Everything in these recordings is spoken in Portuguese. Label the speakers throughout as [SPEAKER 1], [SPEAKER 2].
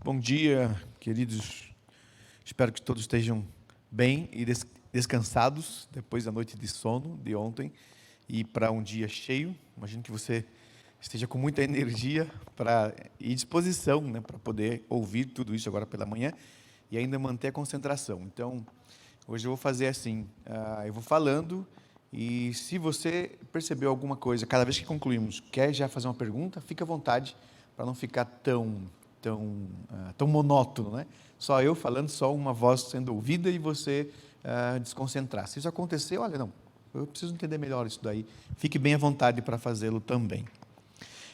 [SPEAKER 1] Bom dia, queridos. Espero que todos estejam bem e descansados depois da noite de sono de ontem e para um dia cheio. Imagino que você esteja com muita energia e disposição, né, para poder ouvir tudo isso agora pela manhã e ainda manter a concentração. Então, hoje eu vou fazer assim, eu vou falando e se você percebeu alguma coisa, cada vez que concluímos, quer já fazer uma pergunta, fique à vontade para não ficar tão monótono, né? Só eu falando, só uma voz sendo ouvida e você desconcentrar. Se isso acontecer, olha, não, eu preciso entender melhor isso daí. Fique bem à vontade para fazê-lo também.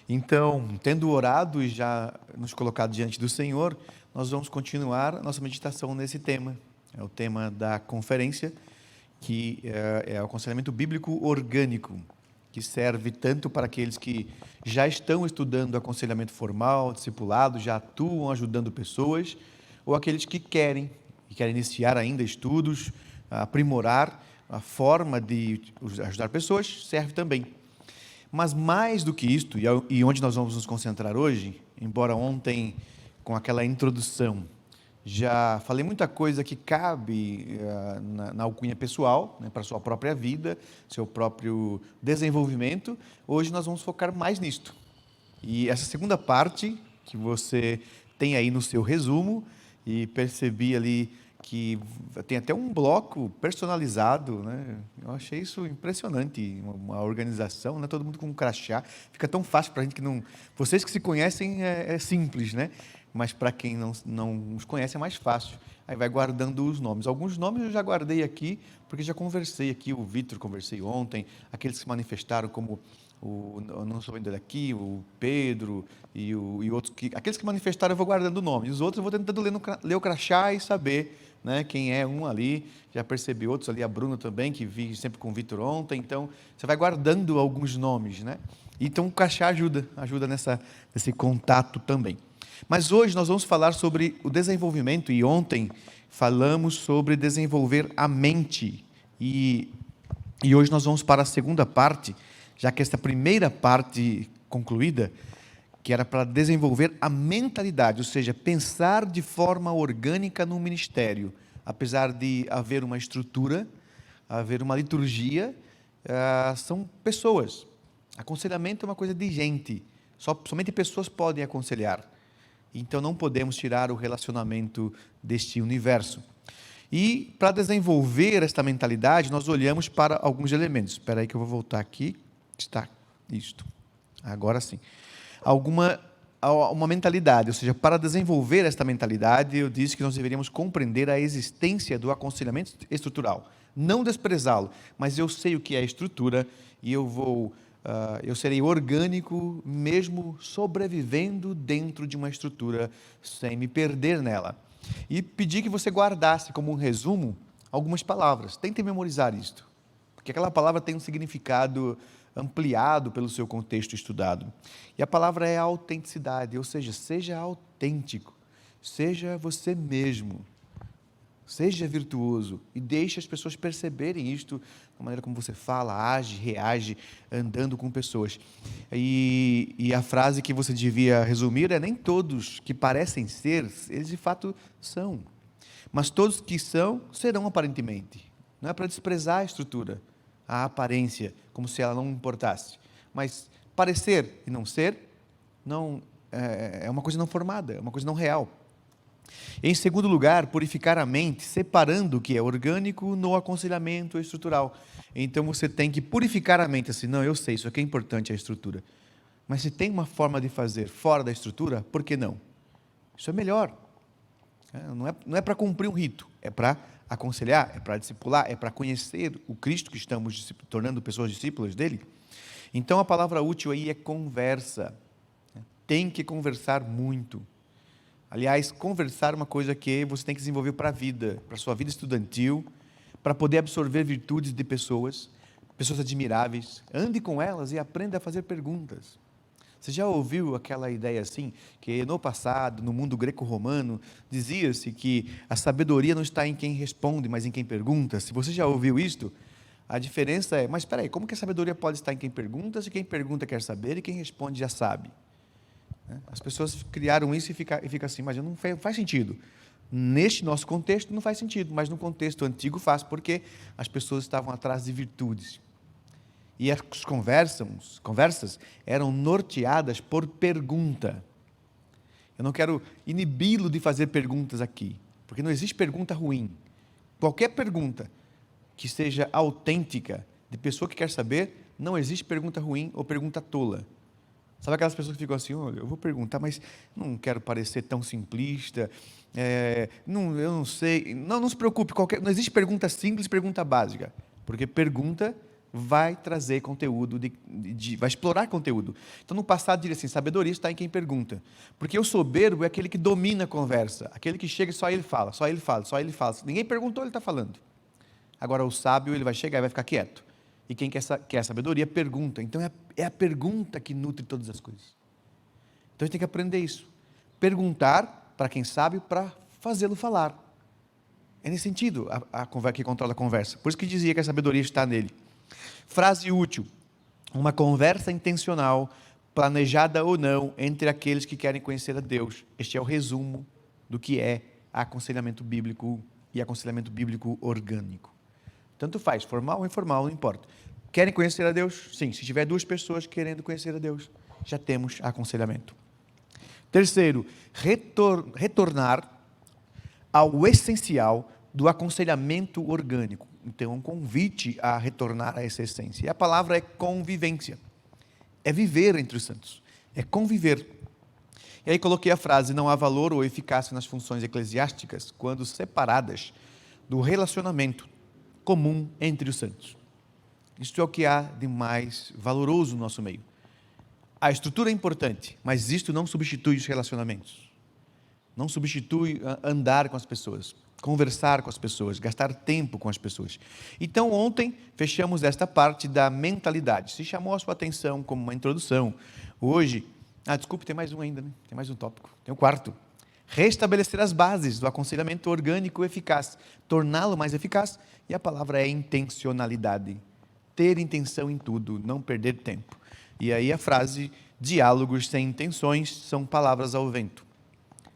[SPEAKER 1] Então, tendo orado e já nos colocado diante do Senhor, nós vamos continuar a nossa meditação nesse tema. É o tema da conferência, que é o aconselhamento bíblico orgânico, que serve tanto para aqueles que já estão estudando aconselhamento formal, discipulado, já atuam ajudando pessoas, ou aqueles que querem iniciar ainda estudos, aprimorar a forma de ajudar pessoas, serve também. Mas mais do que isto, e onde nós vamos nos concentrar hoje, embora ontem, com aquela introdução, já falei muita coisa que cabe na alcunha pessoal, né, para a sua própria vida, seu próprio desenvolvimento. Hoje nós vamos focar mais nisto. E essa segunda parte, que você tem aí no seu resumo, e percebi ali que tem até um bloco personalizado, né? Eu achei isso impressionante, uma organização, né? Todo mundo com um crachá, fica tão fácil para a gente que não... Vocês que se conhecem é simples, né? Mas para quem não os conhece é mais fácil. Aí vai guardando os nomes. Alguns nomes eu já guardei aqui, porque já conversei aqui, o Vitor conversei ontem, aqueles que se manifestaram como eu não sou ainda daqui, o Pedro e outros, aqueles que manifestaram eu vou guardando o nome, os outros eu vou tentando ler o crachá e saber, né, quem é um ali, já percebi outros ali, a Bruna também, que vi sempre com o Vitor ontem, então você vai guardando alguns nomes, né? Então o crachá ajuda nesse contato também. Mas hoje nós vamos falar sobre o desenvolvimento, e ontem falamos sobre desenvolver a mente, e hoje nós vamos para a segunda parte, já que esta primeira parte concluída, que era para desenvolver a mentalidade, ou seja, pensar de forma orgânica no ministério, apesar de haver uma estrutura, haver uma liturgia, são pessoas. Aconselhamento é uma coisa de gente, somente pessoas podem aconselhar. Então não podemos tirar o relacionamento deste universo. E para desenvolver esta mentalidade, nós olhamos para alguns elementos. Espera aí que eu vou voltar aqui. Está isto. Agora sim. Uma mentalidade, ou seja, para desenvolver esta mentalidade, eu disse que nós deveríamos compreender a existência do aconselhamento estrutural. Não desprezá-lo, mas eu sei o que é estrutura e eu serei orgânico mesmo sobrevivendo dentro de uma estrutura sem me perder nela. E pedi que você guardasse como um resumo algumas palavras. Tente memorizar isto, porque aquela palavra tem um significado ampliado pelo seu contexto estudado. E a palavra é autenticidade, ou seja autêntico, seja você mesmo, seja virtuoso e deixe as pessoas perceberem isto da maneira como você fala, age, reage, andando com pessoas. E a frase que você devia resumir é: nem todos que parecem ser, eles de fato são, mas todos que são, serão aparentemente. Não é para desprezar a estrutura, a aparência, como se ela não importasse. Mas parecer e não ser, não, é uma coisa não formada, é uma coisa não real. Em segundo lugar, purificar a mente, separando o que é orgânico no aconselhamento estrutural. Então você tem que purificar a mente, assim, não, eu sei, isso aqui é importante, a estrutura. Mas se tem uma forma de fazer fora da estrutura, por que não? Isso é melhor. Não é para cumprir um rito, é para aconselhar, é para discipular, é para conhecer o Cristo que estamos tornando pessoas discípulas dele. Então a palavra útil aí é conversa. Tem que conversar muito. Aliás, conversar é uma coisa que você tem que desenvolver para a vida, para a sua vida estudantil, para poder absorver virtudes de pessoas admiráveis. Ande com elas e aprenda a fazer perguntas. Você já ouviu aquela ideia assim, que no passado, no mundo greco-romano, dizia-se que a sabedoria não está em quem responde, mas em quem pergunta? Se você já ouviu isto, a diferença é, mas espera aí, como que a sabedoria pode estar em quem pergunta, se quem pergunta quer saber e quem responde já sabe? né? As pessoas criaram isso e fica assim, mas não faz sentido. Neste nosso contexto não faz sentido, mas no contexto antigo faz, porque as pessoas estavam atrás de virtudes. E as conversas eram norteadas por pergunta. Eu não quero inibi-lo de fazer perguntas aqui, porque não existe pergunta ruim. Qualquer pergunta que seja autêntica, de pessoa que quer saber, não existe pergunta ruim ou pergunta tola. Sabe aquelas pessoas que ficam assim, olha, eu vou perguntar, mas não quero parecer tão simplista, eu não sei. Não se preocupe, não existe pergunta simples e pergunta básica, porque pergunta vai trazer conteúdo, vai explorar conteúdo. Então, no passado, diria assim, sabedoria está em quem pergunta. Porque o soberbo é aquele que domina a conversa, aquele que chega e só ele fala, só ele fala, só ele fala. Ninguém perguntou, ele está falando. Agora, o sábio, ele vai chegar e vai ficar quieto. E quem quer sabedoria, pergunta. Então, é a pergunta que nutre todas as coisas. Então, a gente tem que aprender isso. Perguntar para quem sabe, para fazê-lo falar. É nesse sentido a conversa que controla a conversa. Por isso que dizia que a sabedoria está nele. Frase útil: uma conversa intencional, planejada ou não, entre aqueles que querem conhecer a Deus. Este é o resumo do que é aconselhamento bíblico e aconselhamento bíblico orgânico. Tanto faz, formal ou informal, não importa. Querem conhecer a Deus? Sim, se tiver duas pessoas querendo conhecer a Deus, já temos aconselhamento. Terceiro, retornar ao essencial do aconselhamento orgânico. Então, é um convite a retornar a essa essência. E a palavra é convivência. É viver entre os santos. É conviver. E aí coloquei a frase: não há valor ou eficácia nas funções eclesiásticas quando separadas do relacionamento comum entre os santos. Isto é o que há de mais valoroso no nosso meio. A estrutura é importante, mas isto não substitui os relacionamentos. Não substitui andar com as pessoas, conversar com as pessoas, gastar tempo com as pessoas. Então, ontem, fechamos esta parte da mentalidade. Se chamou a sua atenção como uma introdução. Hoje, desculpe, tem mais um ainda, né? Tem mais um tópico. Tem o quarto. Restabelecer as bases do aconselhamento orgânico eficaz, torná-lo mais eficaz, e a palavra é intencionalidade. Ter intenção em tudo, não perder tempo. E aí a frase: diálogos sem intenções são palavras ao vento.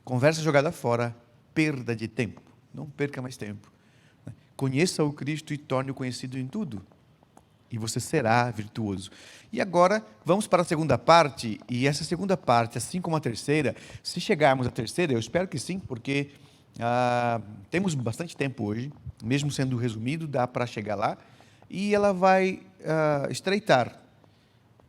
[SPEAKER 1] Conversa jogada fora, perda de tempo. Não perca mais tempo. Conheça o Cristo e torne-o conhecido em tudo, e você será virtuoso. E agora, vamos para a segunda parte, e essa segunda parte, assim como a terceira, se chegarmos à terceira, eu espero que sim, porque temos bastante tempo hoje, mesmo sendo resumido, dá para chegar lá, e ela vai estreitar.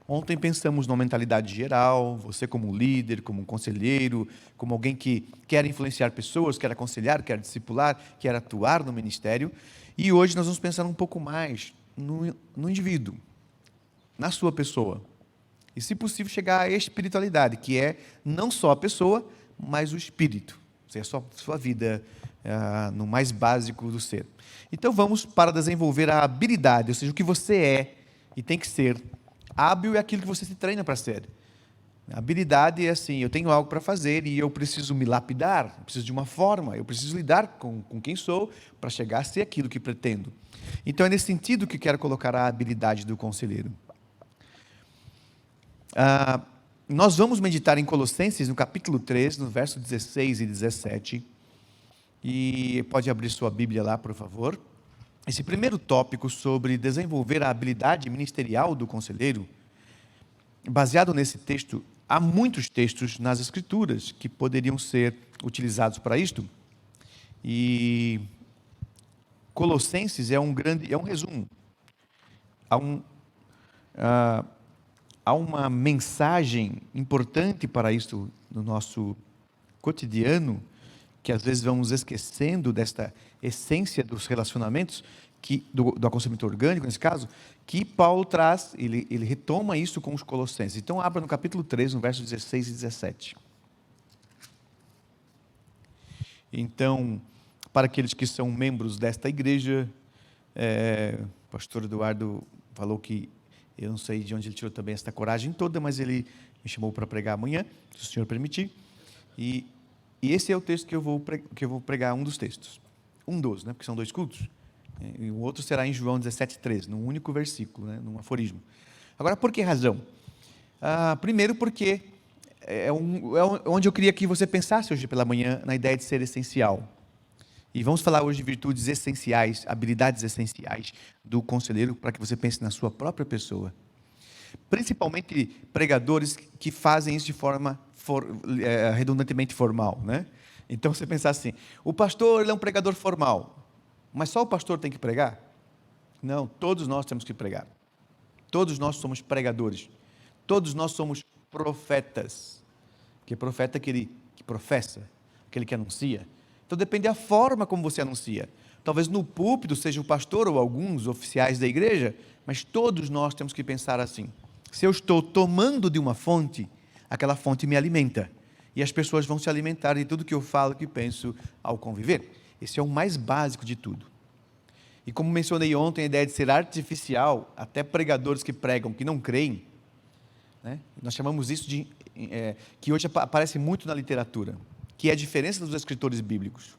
[SPEAKER 1] Ontem pensamos numa mentalidade geral, você como líder, como um conselheiro, como alguém que quer influenciar pessoas, quer aconselhar, quer discipular, quer atuar no ministério, e hoje nós vamos pensar um pouco mais no indivíduo, na sua pessoa. E, se possível, chegar à espiritualidade, que é não só a pessoa, mas o espírito. Ou seja, a sua vida no mais básico do ser. Então, vamos para desenvolver a habilidade, ou seja, o que você é e tem que ser. Hábil é aquilo que você se treina para ser. A habilidade é assim: eu tenho algo para fazer e eu preciso me lapidar, eu preciso de uma forma, eu preciso lidar com quem sou para chegar a ser aquilo que pretendo. Então, é nesse sentido que quero colocar a habilidade do conselheiro. Nós vamos meditar em Colossenses, no capítulo 3, no verso 16 e 17. E pode abrir sua Bíblia lá, por favor. Esse primeiro tópico sobre desenvolver a habilidade ministerial do conselheiro, baseado nesse texto, há muitos textos nas Escrituras que poderiam ser utilizados para isto. E Colossenses é um resumo. Há uma mensagem importante para isso no nosso cotidiano, que às vezes vamos esquecendo desta essência dos relacionamentos, do aconselhamento orgânico, nesse caso, que Paulo traz, ele retoma isso com os Colossenses. Então, abra no capítulo 3, no verso 16 e 17. Então, para aqueles que são membros desta igreja, o pastor Eduardo falou que, eu não sei de onde ele tirou também esta coragem toda, mas ele me chamou para pregar amanhã, se o senhor permitir, e esse é o texto que eu vou pregar, um dos textos. Um dos, né, porque são 2 cultos. E o outro será em João 17:13, num único versículo, né, num aforismo. Agora, por que razão? Primeiro, porque onde eu queria que você pensasse hoje pela manhã, na ideia de ser essencial. E vamos falar hoje de virtudes essenciais, habilidades essenciais do conselheiro, para que você pense na sua própria pessoa. Principalmente pregadores que fazem isso de forma redundantemente formal, né? Então você pensar assim, o pastor ele é um pregador formal, mas só o pastor tem que pregar? Não, todos nós temos que pregar. Todos nós somos pregadores. Todos nós somos profetas. Porque profeta é aquele que professa, aquele que anuncia. Então depende da forma como você anuncia. Talvez no púlpito seja o pastor ou alguns oficiais da igreja, mas todos nós temos que pensar assim. Se eu estou tomando de uma fonte, aquela fonte me alimenta. E as pessoas vão se alimentar de tudo que eu falo, que penso ao conviver. Esse é o mais básico de tudo. E como mencionei ontem, a ideia de ser artificial, até pregadores que pregam, que não creem, né? Nós chamamos isso de, que hoje aparece muito na literatura, que é a diferença dos escritores bíblicos.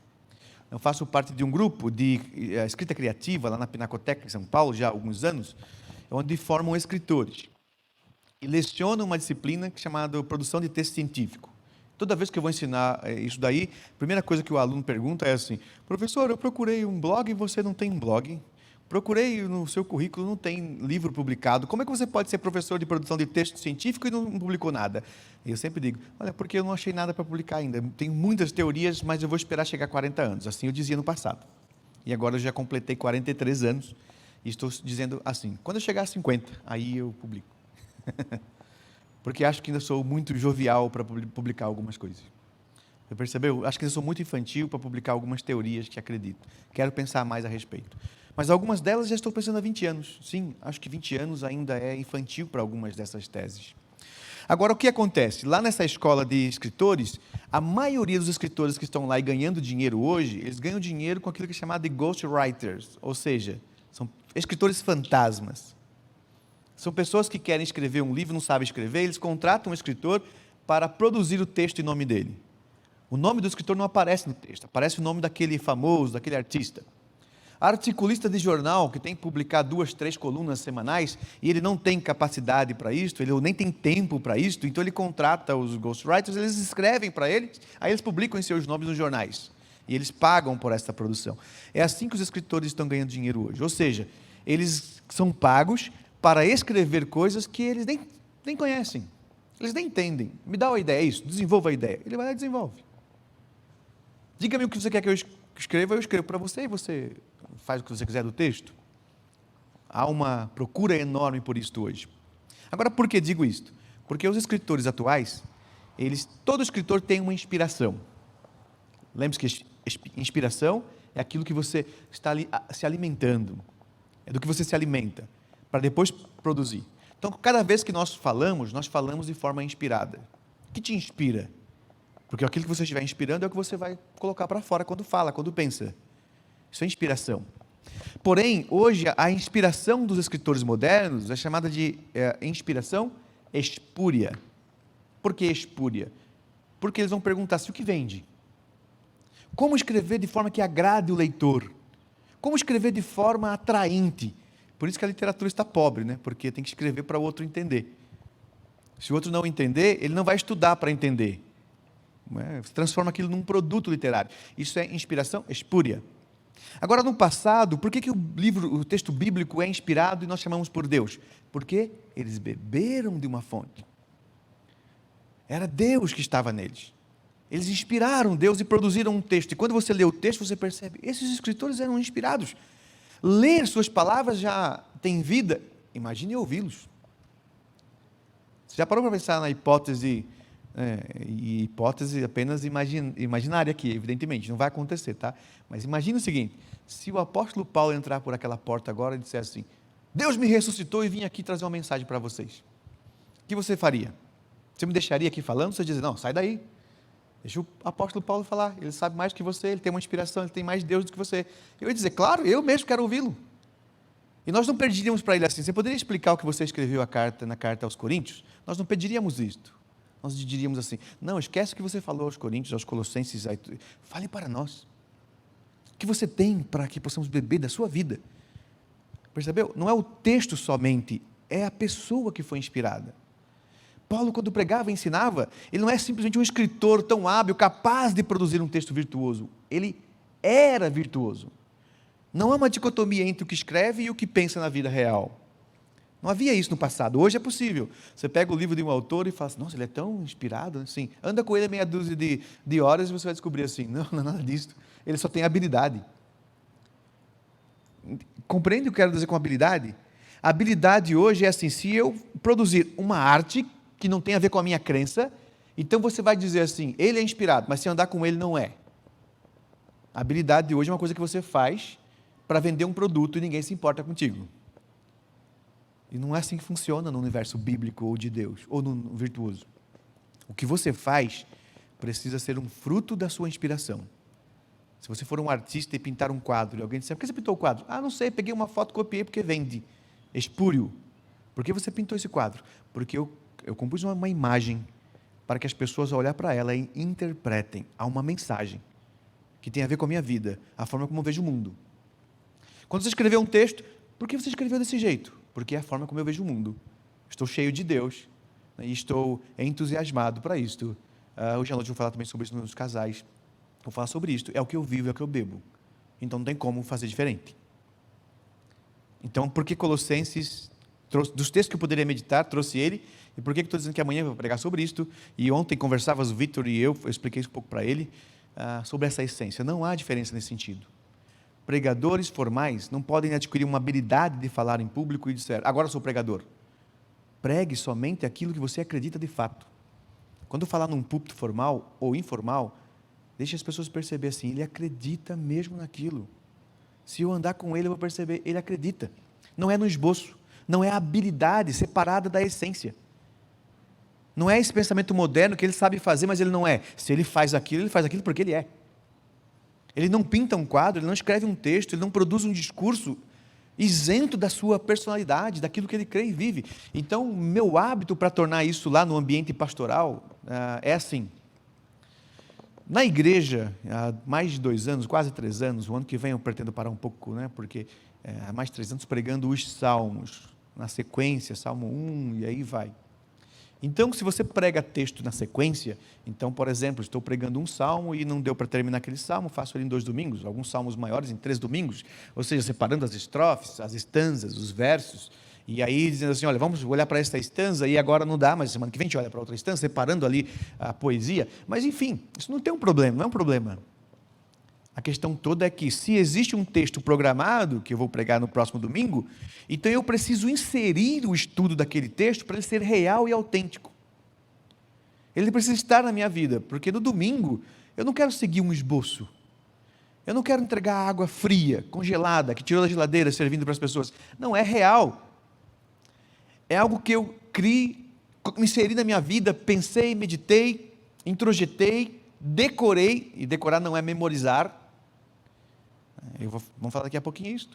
[SPEAKER 1] Eu faço parte de um grupo de escrita criativa, lá na Pinacoteca, em São Paulo, já há alguns anos, onde formam escritores. E lecionam uma disciplina chamada produção de texto científico. Toda vez que eu vou ensinar isso daí, a primeira coisa que o aluno pergunta é assim, professor, eu procurei um blog e você não tem um blog. Procurei no seu currículo, não tem livro publicado. Como é que você pode ser professor de produção de texto científico e não publicou nada? Eu sempre digo, olha, porque eu não achei nada para publicar ainda. Tenho muitas teorias, mas eu vou esperar chegar a 40 anos. Assim eu dizia no passado. E agora eu já completei 43 anos e estou dizendo assim, quando eu chegar a 50, aí eu publico. Porque acho que ainda sou muito jovial para publicar algumas coisas. Você percebeu? Acho que ainda sou muito infantil para publicar algumas teorias que acredito. Quero pensar mais a respeito. Mas algumas delas já estou pensando há 20 anos. Sim, acho que 20 anos ainda é infantil para algumas dessas teses. Agora, o que acontece? Lá nessa escola de escritores, a maioria dos escritores que estão lá e ganhando dinheiro hoje, eles ganham dinheiro com aquilo que é chamado de ghostwriters, ou seja, são escritores fantasmas. São pessoas que querem escrever um livro, não sabem escrever, eles contratam um escritor para produzir o texto em nome dele. O nome do escritor não aparece no texto, aparece o nome daquele famoso, daquele artista. Articulista de jornal, que tem que publicar 2, 3 colunas semanais, e ele não tem capacidade para isso, ele nem tem tempo para isso, então ele contrata os ghostwriters, eles escrevem para ele, aí eles publicam em seus nomes nos jornais. E eles pagam por essa produção. É assim que os escritores estão ganhando dinheiro hoje. Ou seja, eles são pagos para escrever coisas que eles nem conhecem. Eles nem entendem. Me dá uma ideia, é isso, desenvolva a ideia. Ele vai lá e desenvolve. Diga-me o que você quer que eu escreva, eu escrevo para você e você faz o que você quiser do texto. Há uma procura enorme por isto hoje. Agora, por que digo isto? Porque os escritores atuais, todo escritor tem uma inspiração. Lembre-se que inspiração é aquilo que você está se alimentando. É do que você se alimenta, para depois produzir. Então, cada vez que nós falamos de forma inspirada. O que te inspira? Porque aquilo que você estiver inspirando é o que você vai colocar para fora quando fala, quando pensa. Isso é inspiração. Porém, hoje, a inspiração dos escritores modernos é chamada de inspiração espúria. Por que espúria? Porque eles vão perguntar assim, o que vende? Como escrever de forma que agrade o leitor? Como escrever de forma atraente? Por isso que a literatura está pobre, né? Porque tem que escrever para o outro entender. Se o outro não entender, ele não vai estudar para entender. Você transforma aquilo num produto literário. Isso é inspiração espúria. Agora, no passado, por que o texto bíblico é inspirado e nós chamamos por Deus? Porque eles beberam de uma fonte. Era Deus que estava neles. Eles inspiraram Deus e produziram um texto. E quando você lê o texto, você percebe, esses escritores eram inspirados. Ler suas palavras já tem vida. Imagine ouvi-los. Você já parou para pensar na hipótese, e hipótese apenas imaginária aqui, evidentemente, não vai acontecer, tá? Mas imagine o seguinte, se o apóstolo Paulo entrar por aquela porta agora e disser assim, Deus me ressuscitou e vim aqui trazer uma mensagem para vocês. O que você faria? Você me deixaria aqui falando? Você dizer, não, sai daí. Deixa o apóstolo Paulo falar, ele sabe mais do que você, ele tem uma inspiração, ele tem mais Deus do que você. Eu ia dizer, claro, eu mesmo quero ouvi-lo. E nós não pediríamos para ele assim, você poderia explicar o que você escreveu na carta aos Coríntios? Nós não pediríamos isto. Nós diríamos assim, não, esquece o que você falou aos Coríntios, aos Colossenses, fale para nós. O que você tem para que possamos beber da sua vida? Percebeu? Não é o texto somente, é a pessoa que foi inspirada. Paulo, quando pregava e ensinava, ele não é simplesmente um escritor tão hábil, capaz de produzir um texto virtuoso. Ele era virtuoso. Não há uma dicotomia entre o que escreve e o que pensa na vida real. Não havia isso no passado. Hoje é possível. Você pega o livro de um autor e fala assim, nossa, ele é tão inspirado. Assim, anda com ele meia dúzia de horas e você vai descobrir assim, não é nada disso. Ele só tem habilidade. Compreende o que eu quero dizer com habilidade? A habilidade hoje é assim, se eu produzir uma arte que não tem a ver com a minha crença, então você vai dizer assim, ele é inspirado, mas se andar com ele não é. A habilidade de hoje é uma coisa que você faz para vender um produto e ninguém se importa contigo. E não é assim que funciona no universo bíblico ou de Deus, ou no virtuoso. O que você faz precisa ser um fruto da sua inspiração. Se você for um artista e pintar um quadro, e alguém disser, por que você pintou o quadro? Ah, não sei, peguei uma foto, copiei porque vende. Espúrio. Por que você pintou esse quadro? Porque eu compus uma imagem para que as pessoas, ao olhar para ela, interpretem. Há uma mensagem que tem a ver com a minha vida, a forma como eu vejo o mundo. Quando você escreveu um texto, por que você escreveu desse jeito? Porque é a forma como eu vejo o mundo. Estou cheio de Deus, né, e estou entusiasmado para isto. Hoje à noite eu vou falar também sobre isso nos casais. Vou falar sobre isto. É o que eu vivo, é o que eu bebo. Então não tem como fazer diferente. Então, por que Colossenses, dos textos que eu poderia meditar, trouxe ele, e por que estou dizendo que amanhã eu vou pregar sobre isto, e ontem conversávamos, o Vitor e eu expliquei isso um pouco para ele, sobre essa essência. Não há diferença nesse sentido. Pregadores formais não podem adquirir uma habilidade de falar em público e dizer, agora eu sou pregador. Pregue somente aquilo que você acredita de fato. Quando falar num púlpito formal ou informal, deixe as pessoas perceber assim, ele acredita mesmo naquilo. Se eu andar com ele, eu vou perceber, ele acredita. Não é no esboço, não é a habilidade separada da essência. Não é esse pensamento moderno que ele sabe fazer, mas ele não é. Se ele faz aquilo porque ele é. Ele não pinta um quadro, ele não escreve um texto, ele não produz um discurso isento da sua personalidade, daquilo que ele crê e vive. Então, meu hábito para tornar isso lá no ambiente pastoral é assim. Na igreja, há mais de 2 anos, quase 3 anos, o ano que vem eu pretendo parar um pouco, né, porque há mais de 3 anos pregando os salmos, na sequência, Salmo 1 e aí vai. Então, se você prega texto na sequência, então, por exemplo, estou pregando um salmo e não deu para terminar aquele salmo, faço ele em 2 domingos, alguns salmos maiores em 3 domingos, ou seja, separando as estrofes, as estanzas, os versos, e aí dizendo assim, olha, vamos olhar para esta estanza e agora não dá, mas semana que vem a gente olha para outra estanza, separando ali a poesia, mas enfim, isso não tem um problema, não é um problema. A questão toda é que se existe um texto programado, que eu vou pregar no próximo domingo, então eu preciso inserir o estudo daquele texto para ele ser real e autêntico. Ele precisa estar na minha vida, porque no domingo eu não quero seguir um esboço. Eu não quero entregar água fria, congelada, que tirou da geladeira, servindo para as pessoas. Não, é real. É algo que eu criei, inseri na minha vida, pensei, meditei, introjetei, decorei, e decorar não é memorizar. Vamos falar daqui a pouquinho isso.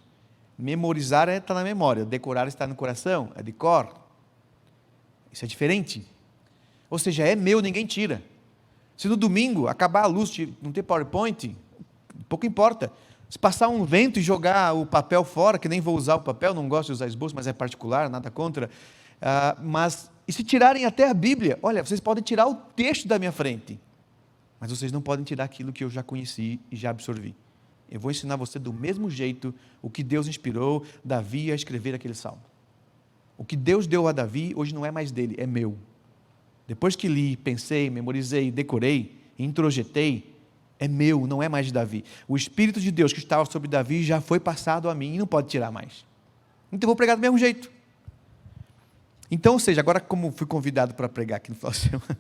[SPEAKER 1] Memorizar é estar na memória, decorar está no coração, é de cor. Isso é diferente. Ou seja, é meu, ninguém tira. Se no domingo acabar a luz, não ter PowerPoint, pouco importa. Se passar um vento e jogar o papel fora, que nem vou usar o papel, não gosto de usar esboço, mas é particular, nada contra. E se tirarem até a Bíblia, olha, vocês podem tirar o texto da minha frente, mas vocês não podem tirar aquilo que eu já conheci e já absorvi. Eu vou ensinar você do mesmo jeito o que Deus inspirou Davi a escrever aquele salmo. O que Deus deu a Davi, hoje não é mais dele, é meu. Depois que li, pensei, memorizei, decorei, introjetei, é meu, não é mais de Davi. O Espírito de Deus que estava sobre Davi já foi passado a mim e não pode tirar mais. Então eu vou pregar do mesmo jeito. Então, ou seja, agora como fui convidado para pregar aqui no final de semana,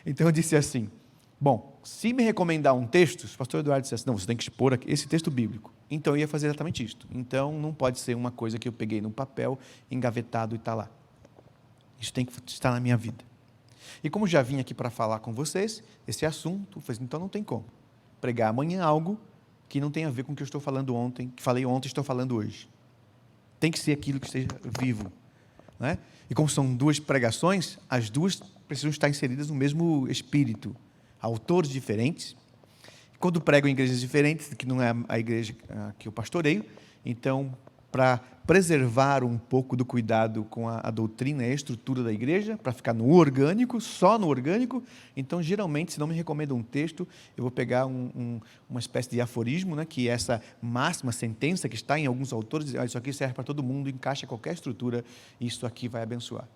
[SPEAKER 1] então eu disse assim, bom, se me recomendar um texto, se o pastor Eduardo dissesse, não, você tem que expor esse texto bíblico, então eu ia fazer exatamente isto. Então não pode ser uma coisa que eu peguei num papel, engavetado e está lá. Isso tem que estar na minha vida. E como já vim aqui para falar com vocês, esse assunto, então não tem como pregar amanhã algo que não tem a ver com o que eu estou falando ontem, que falei ontem e estou falando hoje. Tem que ser aquilo que esteja vivo. Né? E como são 2 pregações, as 2 precisam estar inseridas no mesmo espírito. Autores diferentes. Quando prego em igrejas diferentes, que não é a igreja que eu pastoreio, então para preservar um pouco do cuidado com a doutrina e a estrutura da igreja, para ficar no orgânico, só no orgânico. Então, geralmente, se não me recomenda um texto, eu vou pegar uma espécie de aforismo, né, que é essa máxima sentença que está em alguns autores, diz, isso aqui serve para todo mundo, encaixa qualquer estrutura, e isso aqui vai abençoar.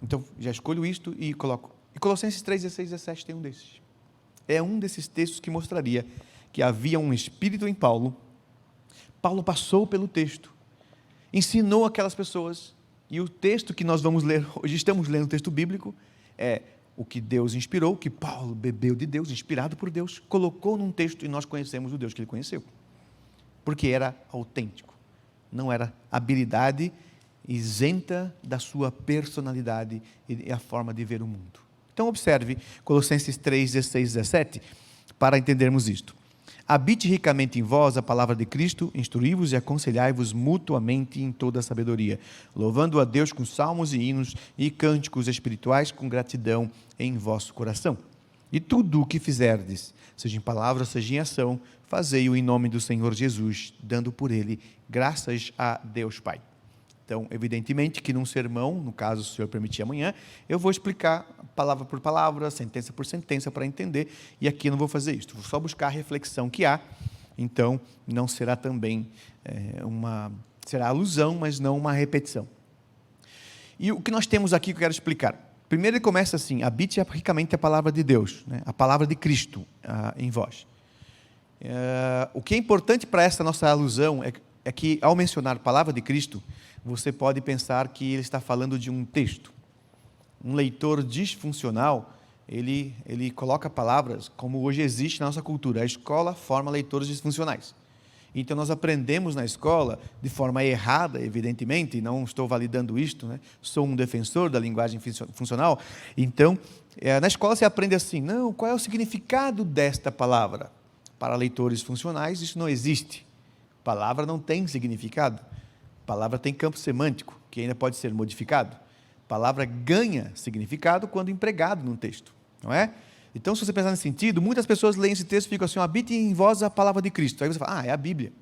[SPEAKER 1] Então, já escolho isto e coloco. E Colossenses 3, 16 e 17 tem um desses. É um desses textos que mostraria que havia um espírito em Paulo. Paulo passou pelo texto, ensinou aquelas pessoas, e o texto que nós vamos ler, hoje estamos lendo o texto bíblico, é o que Deus inspirou, que Paulo bebeu de Deus, inspirado por Deus, colocou num texto, e nós conhecemos o Deus que ele conheceu, porque era autêntico, não era habilidade isenta da sua personalidade e a forma de ver o mundo. Então observe Colossenses 3, 16 e 17, para entendermos isto. Habite ricamente em vós a palavra de Cristo, instruí-vos e aconselhai-vos mutuamente em toda a sabedoria, louvando a Deus com salmos e hinos e cânticos espirituais com gratidão em vosso coração. E tudo o que fizerdes, seja em palavra, seja em ação, fazei-o em nome do Senhor Jesus, dando por ele graças a Deus Pai. Então, evidentemente que num sermão, no caso, se o Senhor permitir amanhã, eu vou explicar palavra por palavra, sentença por sentença para entender, e aqui eu não vou fazer isso, vou só buscar a reflexão que há, então não será também será alusão, mas não uma repetição. E o que nós temos aqui que eu quero explicar? Primeiro ele começa assim, habite ricamente a palavra de Deus, né? A palavra de Cristo em vós. O que é importante para essa nossa alusão é que, ao mencionar a palavra de Cristo, você pode pensar que ele está falando de um texto. Um leitor disfuncional, ele coloca palavras como hoje existe na nossa cultura. A escola forma leitores disfuncionais. Então, nós aprendemos na escola, de forma errada, evidentemente, e não estou validando isto, né? Sou um defensor da linguagem funcional. Então, na escola se aprende assim, não, qual é o significado desta palavra? Para leitores funcionais, isso não existe. Palavra não tem significado. Palavra tem campo semântico, que ainda pode ser modificado. Palavra ganha significado quando empregado num texto, não é? Então, se você pensar nesse sentido, muitas pessoas leem esse texto e ficam assim, habite em vós a palavra de Cristo. Aí você fala, é a Bíblia.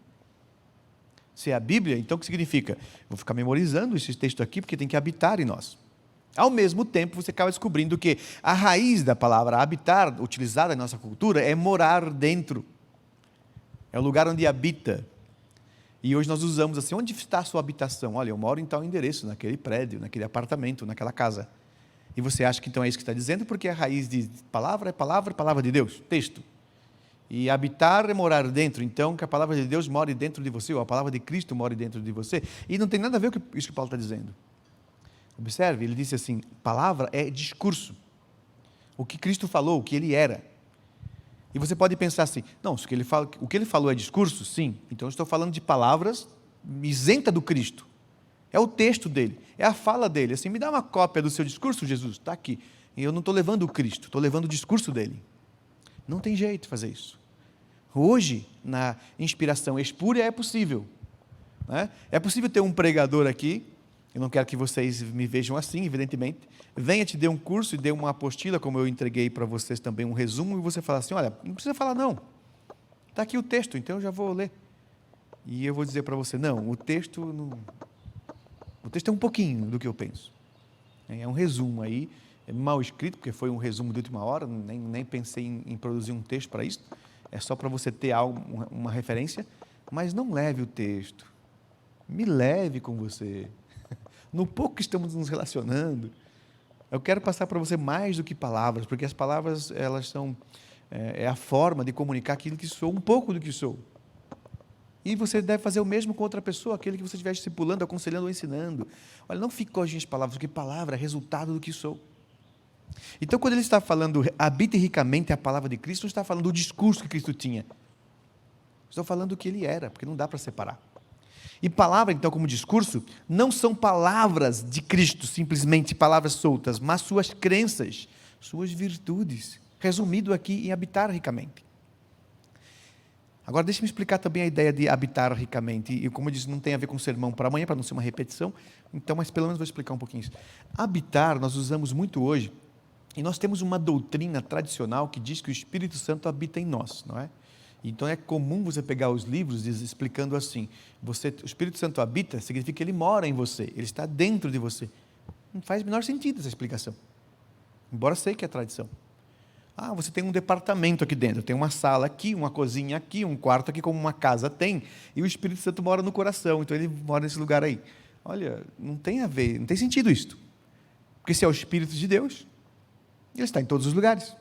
[SPEAKER 1] Se é a Bíblia, então o que significa? Vou ficar memorizando esse texto aqui, porque tem que habitar em nós. Ao mesmo tempo, você acaba descobrindo que a raiz da palavra habitar, utilizada na nossa cultura, é morar dentro. É o lugar onde habita. E hoje nós usamos assim, onde está a sua habitação? Olha, eu moro em tal endereço, naquele prédio, naquele apartamento, naquela casa. E você acha que então é isso que está dizendo, porque a raiz de palavra é palavra de Deus, texto. E habitar é morar dentro, então que a palavra de Deus more dentro de você, ou a palavra de Cristo more dentro de você. E não tem nada a ver com isso que Paulo está dizendo. Observe, ele disse assim, palavra é discurso. O que Cristo falou, o que ele era. E você pode pensar assim, não, o que ele falou é discurso? Sim. Então eu estou falando de palavras isenta do Cristo. É o texto dele, é a fala dele. Assim, me dá uma cópia do seu discurso, Jesus, está aqui. E eu não estou levando o Cristo, estou levando o discurso dele. Não tem jeito de fazer isso. Hoje, na inspiração espúria, é possível. Né? É possível ter um pregador aqui, eu não quero que vocês me vejam assim, evidentemente, venha te dê um curso e dê uma apostila, como eu entreguei para vocês também um resumo, e você fala assim, olha, não precisa falar não, está aqui o texto, então eu já vou ler. E eu vou dizer para você, não, o texto é um pouquinho do que eu penso. É um resumo aí, é mal escrito, porque foi um resumo de última hora, nem pensei em produzir um texto para isso, é só para você ter algo, uma referência, mas não leve o texto, me leve com você. No pouco que estamos nos relacionando, eu quero passar para você mais do que palavras, porque as palavras, elas são, a forma de comunicar aquilo que sou, um pouco do que sou. E você deve fazer o mesmo com outra pessoa, aquele que você estiver discipulando, aconselhando ou ensinando. Olha, não fique com as minhas palavras, porque palavra é resultado do que sou. Então, quando ele está falando, habite ricamente a palavra de Cristo, não está falando do discurso que Cristo tinha. Estou falando do que ele era, porque não dá para separar. E palavra, então, como discurso, não são palavras de Cristo, simplesmente palavras soltas, mas suas crenças, suas virtudes, resumido aqui em habitar ricamente. Agora, deixe-me explicar também a ideia de habitar ricamente, e como eu disse, não tem a ver com sermão para amanhã, para não ser uma repetição, então, mas pelo menos vou explicar um pouquinho isso. Habitar, nós usamos muito hoje, e nós temos uma doutrina tradicional que diz que o Espírito Santo habita em nós, não é? Então é comum você pegar os livros explicando assim, o Espírito Santo habita, significa que ele mora em você, ele está dentro de você. Não faz o menor sentido essa explicação, embora sei que é tradição. Você tem um departamento aqui dentro, tem uma sala aqui, uma cozinha aqui, um quarto aqui, como uma casa tem, e o Espírito Santo mora no coração, então ele mora nesse lugar aí. Olha, não tem a ver, não tem sentido isto, porque se é o Espírito de Deus, ele está em todos os lugares.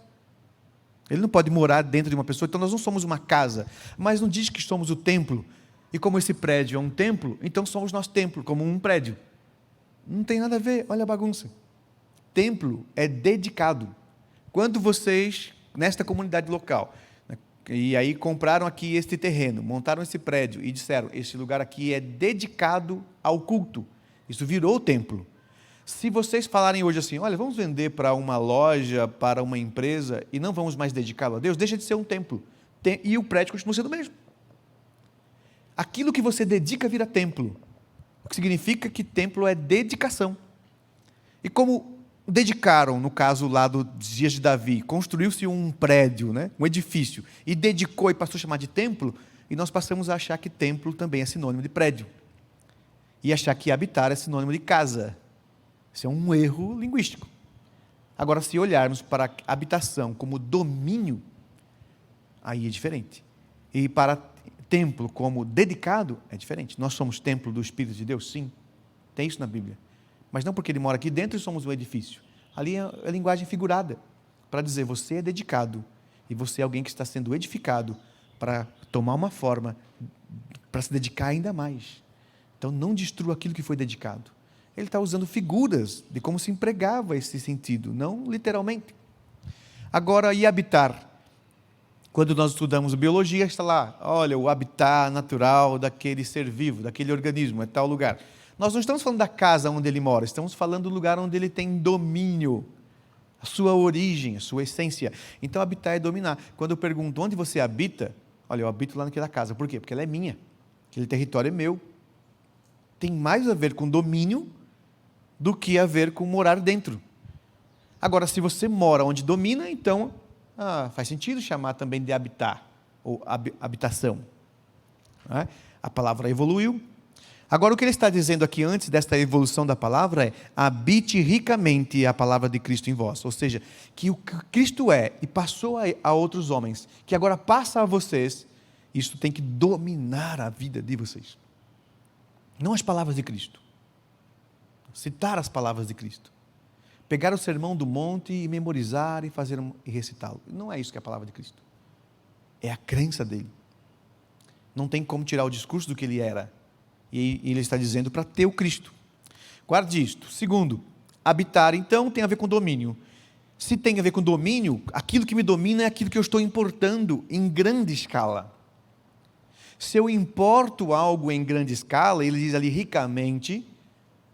[SPEAKER 1] Ele não pode morar dentro de uma pessoa, então nós não somos uma casa, mas não diz que somos o templo, e como esse prédio é um templo, então somos nós templo, como um prédio. Não tem nada a ver, olha a bagunça. Templo é dedicado. Quando vocês, nesta comunidade local, e aí compraram aqui este terreno, montaram esse prédio e disseram, este lugar aqui é dedicado ao culto, isso virou o templo. Se vocês falarem hoje assim, olha, vamos vender para uma loja, para uma empresa, e não vamos mais dedicá-lo a Deus, deixa de ser um templo. E o prédio continua sendo o mesmo. Aquilo que você dedica vira templo. O que significa que templo é dedicação. E como dedicaram, no caso lá dos dias de Davi, construiu-se um prédio, né, um edifício, e dedicou e passou a chamar de templo, e nós passamos a achar que templo também é sinônimo de prédio. E achar que habitar é sinônimo de casa. Isso é um erro linguístico. Agora, se olharmos para a habitação como domínio, aí é diferente. E para templo como dedicado, é diferente. Nós somos templo do Espírito de Deus, sim. Tem isso na Bíblia. Mas não porque ele mora aqui dentro e somos um edifício. Ali é linguagem figurada, para dizer, você é dedicado, e você é alguém que está sendo edificado para tomar uma forma, para se dedicar ainda mais. Então, não destrua aquilo que foi dedicado. Ele está usando figuras de como se empregava esse sentido, não literalmente. Agora, e habitar? Quando nós estudamos biologia, está lá, olha, o habitat natural daquele ser vivo, daquele organismo, é tal lugar. Nós não estamos falando da casa onde ele mora, estamos falando do lugar onde ele tem domínio, a sua origem, a sua essência. Então, habitar é dominar. Quando eu pergunto onde você habita, olha, eu habito lá naquela casa. Por quê? Porque ela é minha, aquele território é meu. Tem mais a ver com domínio do que a ver com morar dentro. Agora, se você mora onde domina, então faz sentido chamar também de habitar, ou habitação. Não é? A palavra evoluiu. Agora, o que ele está dizendo aqui antes desta evolução da palavra é, habite ricamente a palavra de Cristo em vós. Ou seja, que o que Cristo é e passou a outros homens, que agora passa a vocês, isso tem que dominar a vida de vocês. Não as palavras de Cristo. Citar as palavras de Cristo. Pegar o sermão do monte e memorizar e recitá-lo. Não é isso que é a palavra de Cristo. É a crença dele. Não tem como tirar o discurso do que ele era. E ele está dizendo para ter o Cristo. Guarde isto. Segundo, habitar, então, tem a ver com domínio. Se tem a ver com domínio, aquilo que me domina é aquilo que eu estou importando em grande escala. Se eu importo algo em grande escala, ele diz ali ricamente,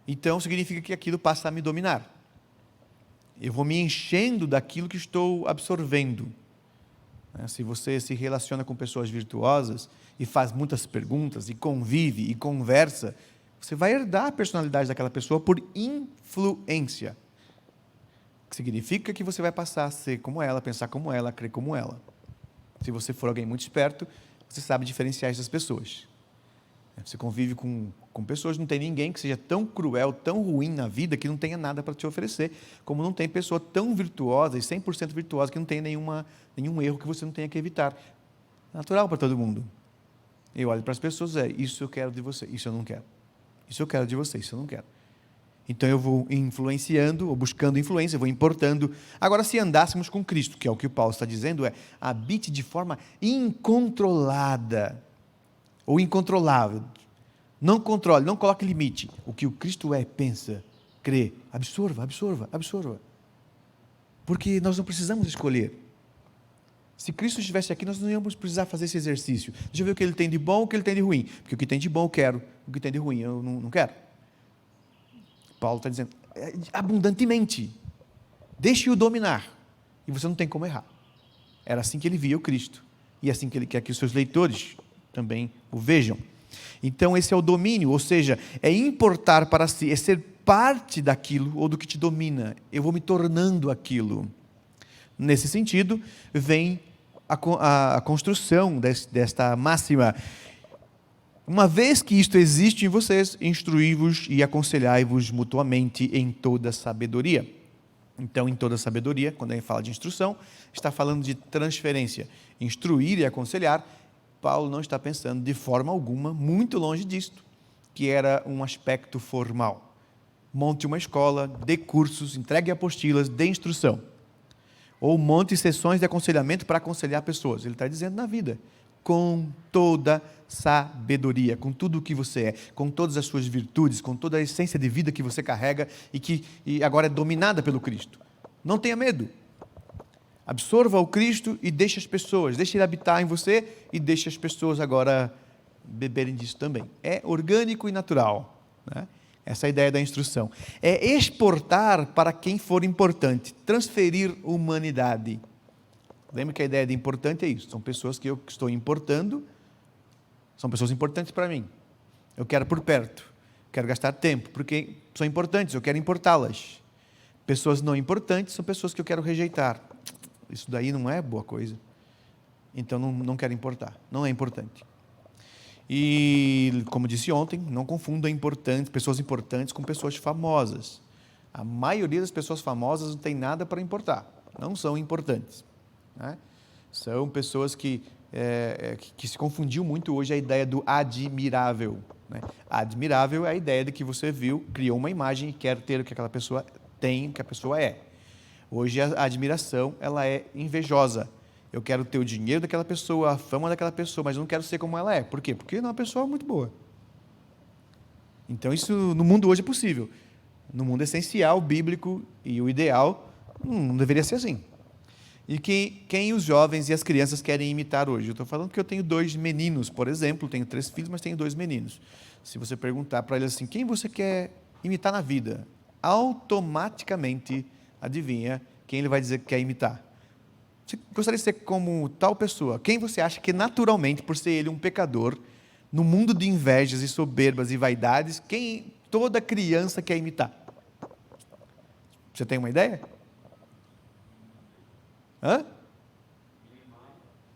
[SPEAKER 1] então significa que aquilo passa a me dominar. Eu vou me enchendo daquilo que estou absorvendo. Se você se relaciona com pessoas virtuosas e faz muitas perguntas, e convive, e conversa, você vai herdar a personalidade daquela pessoa por influência. Que significa que você vai passar a ser como ela, pensar como ela, crer como ela. Se você for alguém muito esperto, você sabe diferenciar essas pessoas. Você convive com pessoas, não tem ninguém que seja tão cruel, tão ruim na vida, que não tenha nada para te oferecer, como não tem pessoa tão virtuosa e 100% virtuosa que não tem nenhum erro que você não tenha que evitar. Natural para todo mundo. Eu olho para as pessoas, isso eu quero de você, isso eu não quero. Isso eu quero de você, isso eu não quero. Então eu vou influenciando, ou buscando influência, eu vou importando. Agora, se andássemos com Cristo, que é o que o Paulo está dizendo, habite de forma incontrolada, ou incontrolável. Não controle, não coloque limite. O que o Cristo é, pensa, crê, absorva, absorva, absorva. Porque nós não precisamos escolher. Se Cristo estivesse aqui, nós não íamos precisar fazer esse exercício. Deixa eu ver o que ele tem de bom, o que ele tem de ruim. Porque o que tem de bom eu quero, o que tem de ruim eu não quero. Paulo está dizendo, abundantemente. Deixe-o dominar. E você não tem como errar. Era assim que ele via o Cristo. E é assim que ele quer que os seus leitores também o vejam. Então esse é o domínio, ou seja, é importar para si, é ser parte daquilo ou do que te domina. Eu vou me tornando aquilo. Nesse sentido, vem a construção desta máxima. Uma vez que isto existe em vocês, instruí-vos e aconselhai-vos mutuamente em toda sabedoria. Então, em toda sabedoria, quando a gente fala de instrução, está falando de transferência. Instruir e aconselhar, Paulo não está pensando de forma alguma, muito longe disto, que era um aspecto formal. Monte uma escola, dê cursos, entregue apostilas, dê instrução. Ou monte sessões de aconselhamento para aconselhar pessoas. Ele está dizendo na vida, com toda sabedoria, com tudo o que você é, com todas as suas virtudes, com toda a essência de vida que você carrega e agora é dominada pelo Cristo. Não tenha medo. Absorva o Cristo e deixe as pessoas, deixe ele habitar em você e deixe as pessoas agora beberem disso também. É orgânico e natural, né? Essa é a ideia da instrução. É exportar para quem for importante, transferir humanidade. Lembra que a ideia de importante é isso, são pessoas que eu estou importando, são pessoas importantes para mim. Eu quero por perto, quero gastar tempo, porque são importantes, eu quero importá-las. Pessoas não importantes são pessoas que eu quero rejeitar. Isso daí não é boa coisa. Então não quero importar, não é importante. E, como disse ontem, não confunda pessoas importantes com pessoas famosas. A maioria das pessoas famosas não tem nada para importar, não são importantes, né? São pessoas que se confundiu muito hoje a ideia do admirável, né? Admirável é a ideia de que você viu, criou uma imagem e quer ter o que aquela pessoa tem, o que a pessoa é. Hoje a admiração ela é invejosa. Eu quero ter o dinheiro daquela pessoa, a fama daquela pessoa, mas eu não quero ser como ela é. Por quê? Porque ela é uma pessoa muito boa. Então isso no mundo hoje é possível. No mundo essencial, bíblico e o ideal, não deveria ser assim. E quem os jovens e as crianças querem imitar hoje? Eu estou falando porque eu tenho 2 meninos, por exemplo, tenho 3 filhos, mas tenho 2 meninos. Se você perguntar para eles assim, quem você quer imitar na vida? Automaticamente, adivinha quem ele vai dizer que quer imitar. Você gostaria de ser como tal pessoa? Quem você acha que naturalmente, por ser ele um pecador, no mundo de invejas e soberbas e vaidades, quem toda criança quer imitar? Você tem uma ideia? Hã?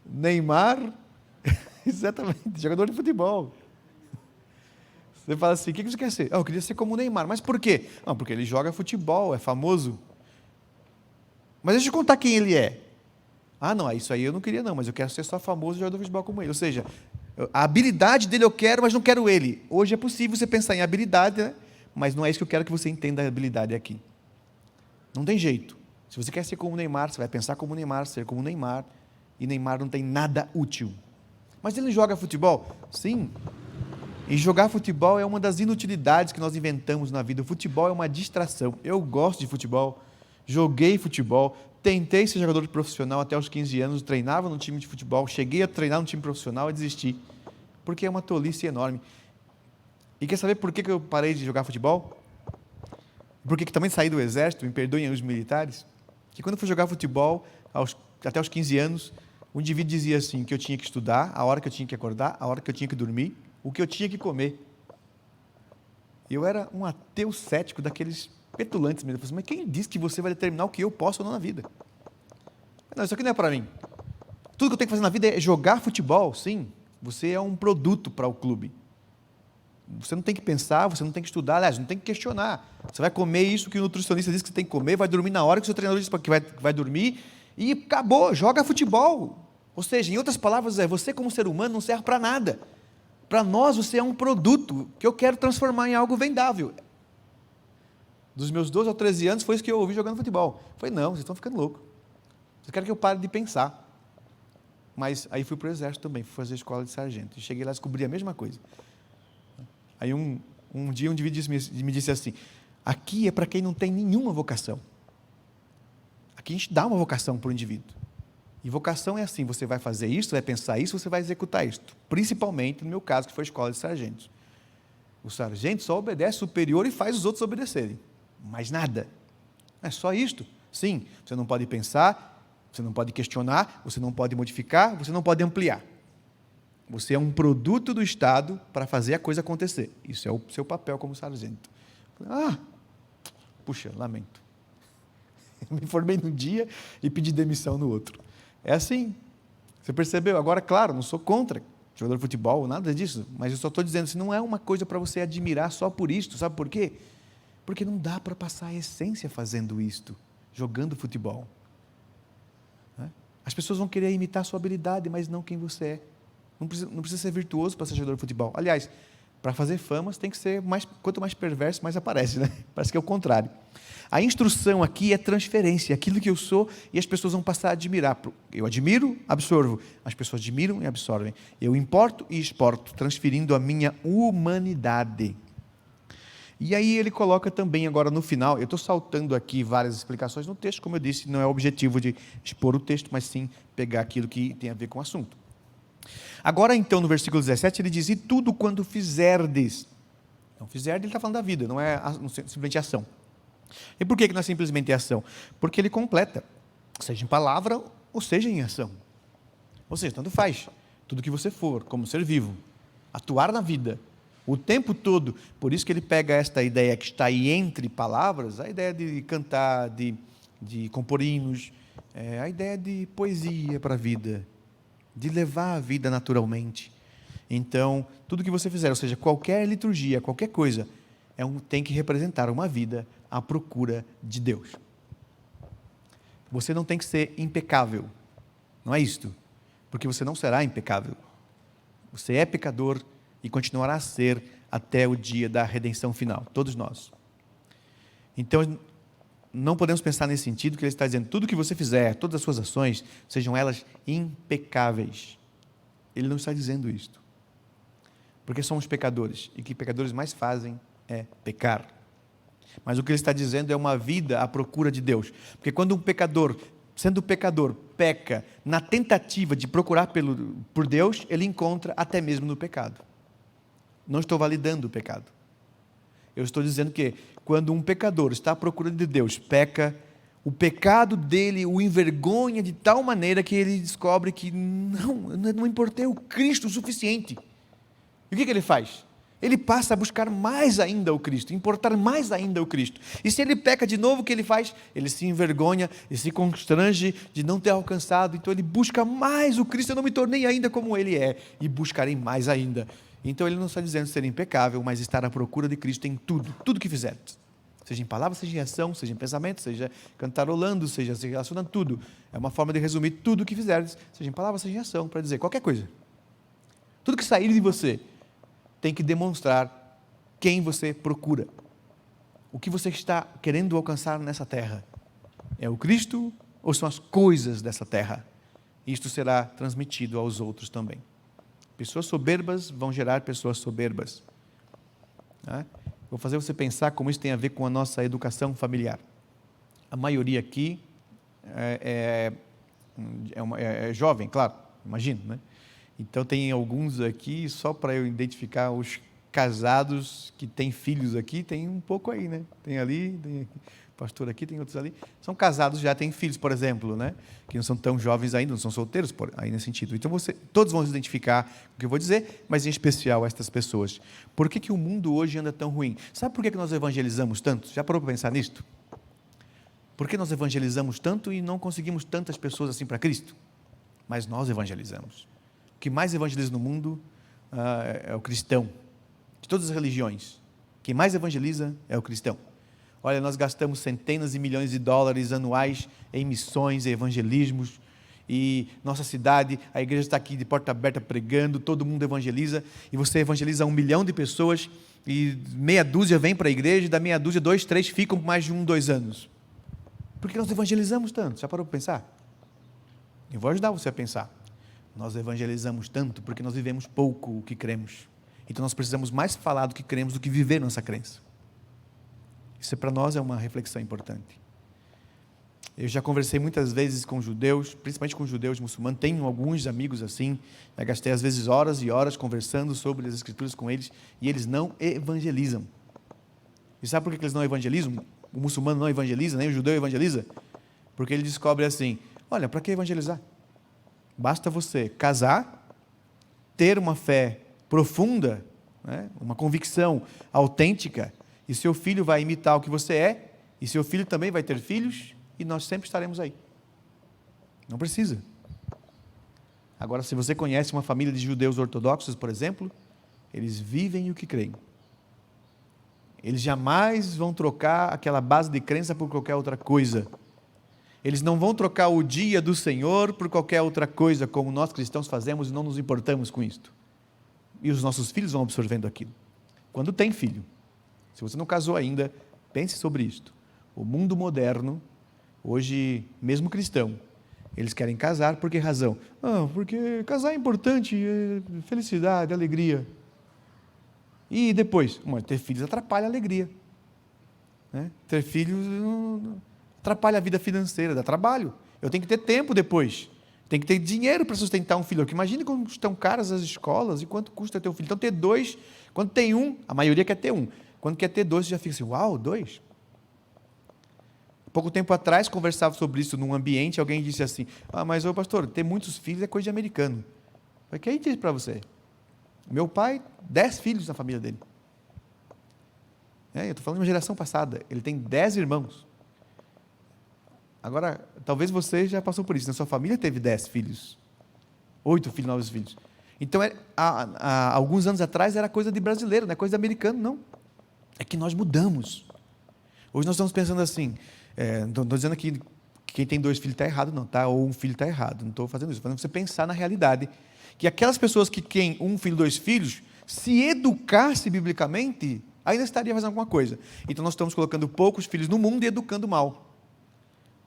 [SPEAKER 1] Neymar? Exatamente, jogador de futebol. Você fala assim, o que você quer ser? Eu queria ser como o Neymar. Mas por quê? Não, porque ele joga futebol, é famoso. Mas deixa eu contar quem ele é. Ah, não, isso aí eu não queria não, mas eu quero ser só famoso e jogador de futebol como ele. Ou seja, a habilidade dele eu quero, mas não quero ele. Hoje é possível você pensar em habilidade, né? Mas não é isso que eu quero que você entenda a habilidade aqui. Não tem jeito. Se você quer ser como o Neymar, você vai pensar como o Neymar, ser como o Neymar, e Neymar não tem nada útil. Mas ele joga futebol? Sim. E jogar futebol é uma das inutilidades que nós inventamos na vida. O futebol é uma distração. Eu gosto de futebol, joguei futebol, tentei ser jogador profissional até os 15 anos, treinava no time de futebol, cheguei a treinar no time profissional e desisti, porque é uma tolice enorme. E quer saber por que eu parei de jogar futebol? Por que também saí do exército, me perdoem os militares? Que quando eu fui jogar futebol, até os 15 anos, o indivíduo dizia assim, que eu tinha que estudar, a hora que eu tinha que acordar, a hora que eu tinha que dormir, o que eu tinha que comer. Eu era um ateu cético daqueles petulantes mesmo. Eu falei, mas quem disse que você vai determinar o que eu posso ou não na vida? Não, isso aqui não é para mim. Tudo que eu tenho que fazer na vida é jogar futebol, sim. Você é um produto para o clube. Você não tem que pensar, você não tem que estudar, aliás, não tem que questionar. Você vai comer isso que o nutricionista diz que você tem que comer, vai dormir na hora que o seu treinador diz que vai dormir, e acabou, joga futebol. Ou seja, em outras palavras, você como ser humano não serve para nada. Para nós, você é um produto que eu quero transformar em algo vendável. Dos meus 12 aos 13 anos, foi isso que eu ouvi jogando futebol. Eu falei, não, vocês estão ficando loucos. Vocês querem que eu pare de pensar. Mas aí fui para o exército também, fui fazer escola de sargento. E cheguei lá e descobri a mesma coisa. Aí um dia um indivíduo me disse assim, aqui é para quem não tem nenhuma vocação. Aqui a gente dá uma vocação para o indivíduo. E vocação é assim, você vai fazer isso, vai pensar isso, você vai executar isso. Principalmente no meu caso, que foi a escola de sargentos. O sargento só obedece superior e faz os outros obedecerem. Mais nada. É só isto. Sim, você não pode pensar, você não pode questionar, você não pode modificar, você não pode ampliar. Você é um produto do Estado para fazer a coisa acontecer. Isso é o seu papel como sargento. Puxa, lamento. Eu me formei num dia e pedi demissão no outro. É assim. Você percebeu? Agora, claro, não sou contra jogador de futebol, nada disso, mas eu só estou dizendo, isso não é uma coisa para você admirar só por isto, sabe por quê? Porque não dá para passar a essência fazendo isto, jogando futebol. As pessoas vão querer imitar a sua habilidade, mas não quem você é. Não precisa ser virtuoso para ser jogador de futebol. Aliás, para fazer famas tem que ser, quanto mais perverso, mais aparece, né? Parece que é o contrário. A instrução aqui é transferência, aquilo que eu sou, e as pessoas vão passar a admirar. Eu admiro, absorvo. As pessoas admiram e absorvem. Eu importo e exporto, transferindo a minha humanidade. E aí ele coloca também agora no final, eu estou saltando aqui várias explicações no texto, como eu disse, não é o objetivo de expor o texto, mas sim pegar aquilo que tem a ver com o assunto. Agora então, no versículo 17, ele diz, e tudo quando fizerdes. Então, fizerdes, ele está falando da vida, não é simplesmente ação. E por que não é simplesmente ação? Porque ele completa, seja em palavra ou seja em ação. Ou seja, tanto faz, tudo que você for, como ser vivo, atuar na vida, o tempo todo. Por isso que ele pega esta ideia que está aí entre palavras, a ideia de cantar, de compor hinos, a ideia de poesia para a vida, de levar a vida naturalmente. Então, tudo que você fizer, ou seja, qualquer liturgia, qualquer coisa, tem que representar uma vida à procura de Deus. Você não tem que ser impecável, não é isto, porque você não será impecável. Você é pecador e continuará a ser até o dia da redenção final, todos nós. Então, não podemos pensar nesse sentido que ele está dizendo, tudo que você fizer, todas as suas ações, sejam elas impecáveis. Ele não está dizendo isto, porque somos pecadores, e o que pecadores mais fazem é pecar. Mas o que ele está dizendo é uma vida à procura de Deus, porque quando um pecador, sendo pecador, peca na tentativa de procurar por Deus, ele encontra até mesmo no pecado. Não estou validando o pecado. Eu estou dizendo que quando um pecador está à procura de Deus, peca, o pecado dele o envergonha de tal maneira que ele descobre que não importei o Cristo o suficiente. E o que ele faz? Ele passa a buscar mais ainda o Cristo, importar mais ainda o Cristo. E se ele peca de novo, o que ele faz? Ele se envergonha e se constrange de não ter alcançado, então ele busca mais o Cristo, eu não me tornei ainda como ele é, e buscarei mais ainda. Então ele não está dizendo ser impecável, mas estar à procura de Cristo em tudo que fizer. Seja em palavra, seja em ação, seja em pensamento, seja cantarolando, seja se relacionando, tudo. É uma forma de resumir tudo o que fizeres, seja em palavra, seja em ação, para dizer qualquer coisa. Tudo que sair de você tem que demonstrar quem você procura. O que você está querendo alcançar nessa terra? É o Cristo ou são as coisas dessa terra? Isto será transmitido aos outros também. Pessoas soberbas vão gerar pessoas soberbas. Vou fazer você pensar como isso tem a ver com a nossa educação familiar. A maioria aqui é jovem, claro, imagino, né? Então tem alguns aqui, só para eu identificar os casados que têm filhos aqui, tem um pouco aí, né? Tem ali, tem aqui, pastor aqui, tem outros ali. São casados, já têm filhos, por exemplo, né? Que não são tão jovens ainda, não são solteiros, aí nesse sentido. Então todos vão se identificar com o que eu vou dizer, mas em especial estas pessoas. Por que o mundo hoje anda tão ruim? Sabe por que nós evangelizamos tanto? Já parou para pensar nisto? Por que nós evangelizamos tanto e não conseguimos tantas pessoas assim para Cristo? Mas nós evangelizamos. O que mais evangeliza no mundo é o cristão, de todas as religiões. Quem mais evangeliza é o cristão. Olha, nós gastamos centenas de milhões de dólares anuais em missões, em evangelismos, e nossa cidade, a igreja está aqui de porta aberta pregando, todo mundo evangeliza, e você evangeliza 1 milhão de pessoas, e meia dúzia vem para a igreja, e da meia dúzia, 2, 3 ficam por mais de 1, 2 anos. Por que nós evangelizamos tanto? Já parou para pensar? Eu vou ajudar você a pensar. Nós evangelizamos tanto porque nós vivemos pouco o que cremos. Então nós precisamos mais falar do que cremos do que viver nossa crença. Isso para nós é uma reflexão importante. Eu já conversei muitas vezes com judeus, principalmente com judeus muçulmanos, tenho alguns amigos assim, já gastei às vezes horas e horas conversando sobre as escrituras com eles, e eles não evangelizam. E sabe por que eles não evangelizam? O muçulmano não evangeliza, nem o judeu evangeliza? Porque ele descobre assim, olha, para que evangelizar? Basta você casar, ter uma fé profunda, né? Uma convicção autêntica, e seu filho vai imitar o que você é, e seu filho também vai ter filhos, e nós sempre estaremos aí. Não precisa. Agora, se você conhece uma família de judeus ortodoxos, por exemplo, eles vivem o que creem. Eles jamais vão trocar aquela base de crença por qualquer outra coisa. Eles não vão trocar o dia do Senhor por qualquer outra coisa, como nós cristãos fazemos e não nos importamos com isto. E os nossos filhos vão absorvendo aquilo. Quando tem filho, se você não casou ainda, pense sobre isto. O mundo moderno, hoje, mesmo cristão, eles querem casar por que razão? Porque casar é importante, é felicidade, alegria. E depois? Ter filhos atrapalha a alegria. Né? Ter filhos atrapalha a vida financeira, dá trabalho. Eu tenho que ter tempo depois. Tem que ter dinheiro para sustentar um filho. Imagine como estão caras as escolas e quanto custa ter um filho. Então, ter dois, quando tem um, a maioria quer ter um. Quando quer ter dois, você já fica assim, uau, 2? Pouco tempo atrás, conversava sobre isso num ambiente, alguém disse assim, mas pastor, ter muitos filhos é coisa de americano. Eu falei, quem disse para você? Meu pai, 10 filhos na família dele. Eu estou falando de uma geração passada, ele tem 10 irmãos. Agora, talvez você já passou por isso, na sua família teve 10 filhos, 8 filhos, 9 filhos. Então, há alguns anos atrás era coisa de brasileiro, não é coisa de americano, não. É que nós mudamos. Hoje nós estamos pensando assim, não estou dizendo que quem tem 2 filhos está errado, não, tá? Ou um filho está errado, não estou fazendo isso, estou fazendo você pensar na realidade, que aquelas pessoas que têm 1 filho, 2 filhos, se educasse biblicamente, ainda estaria fazendo alguma coisa. Então nós estamos colocando poucos filhos no mundo e educando mal.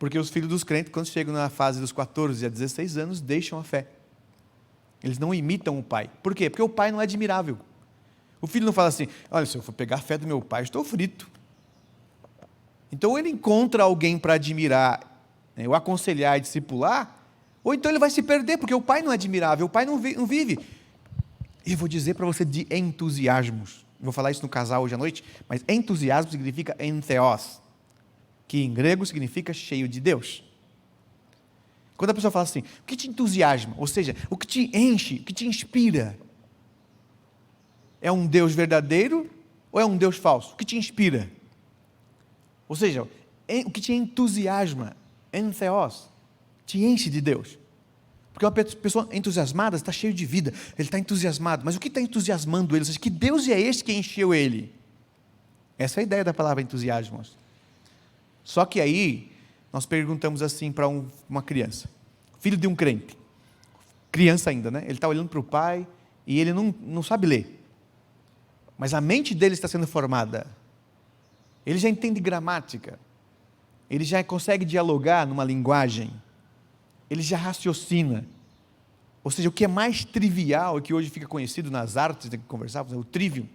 [SPEAKER 1] Porque os filhos dos crentes, quando chegam na fase dos 14 a 16 anos, deixam a fé. Eles não imitam o pai. Por quê? Porque o pai não é admirável. O filho não fala assim, olha, se eu for pegar a fé do meu pai, estou frito. Então, ou ele encontra alguém para admirar, ou aconselhar e discipular, ou então ele vai se perder, porque o pai não é admirável, o pai não vive. E eu vou dizer para você de entusiasmos. Vou falar isso no casal hoje à noite, mas entusiasmo significa entheos, que em grego significa cheio de Deus. Quando a pessoa fala assim, o que te entusiasma? Ou seja, o que te enche, o que te inspira? É um Deus verdadeiro ou é um Deus falso? O que te inspira? Ou seja, o que te entusiasma, entheos, te enche de Deus. Porque uma pessoa entusiasmada está cheio de vida, ele está entusiasmado, mas o que está entusiasmando ele? Ou seja, que Deus é este que encheu ele? Essa é a ideia da palavra entusiasmo. Só que aí, nós perguntamos assim para uma criança, filho de um crente, criança ainda, né? Ele está olhando para o pai e ele não sabe ler, mas a mente dele está sendo formada, ele já entende gramática, ele já consegue dialogar numa linguagem, ele já raciocina, ou seja, o que é mais trivial, e que hoje fica conhecido nas artes, que conversávamos, o trivium,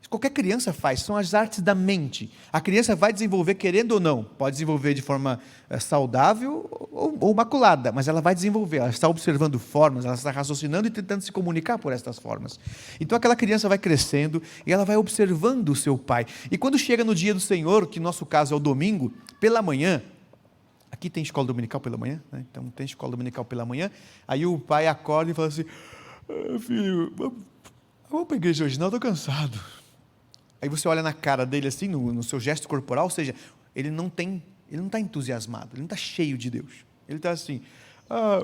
[SPEAKER 1] qualquer criança faz, são as artes da mente. A criança vai desenvolver, querendo ou não, pode desenvolver de forma saudável ou maculada, mas ela vai desenvolver, ela está observando formas, ela está raciocinando e tentando se comunicar por estas formas. Então aquela criança vai crescendo e ela vai observando o seu pai. E quando chega no dia do Senhor, que no nosso caso é o domingo, pela manhã, aqui tem escola dominical pela manhã, né? Então tem escola dominical pela manhã, aí o pai acorda e fala assim, filho, vamos para a igreja hoje não, estou cansado. Aí você olha na cara dele assim, no seu gesto corporal, ou seja, ele não está entusiasmado, ele não está cheio de Deus. Ele está assim,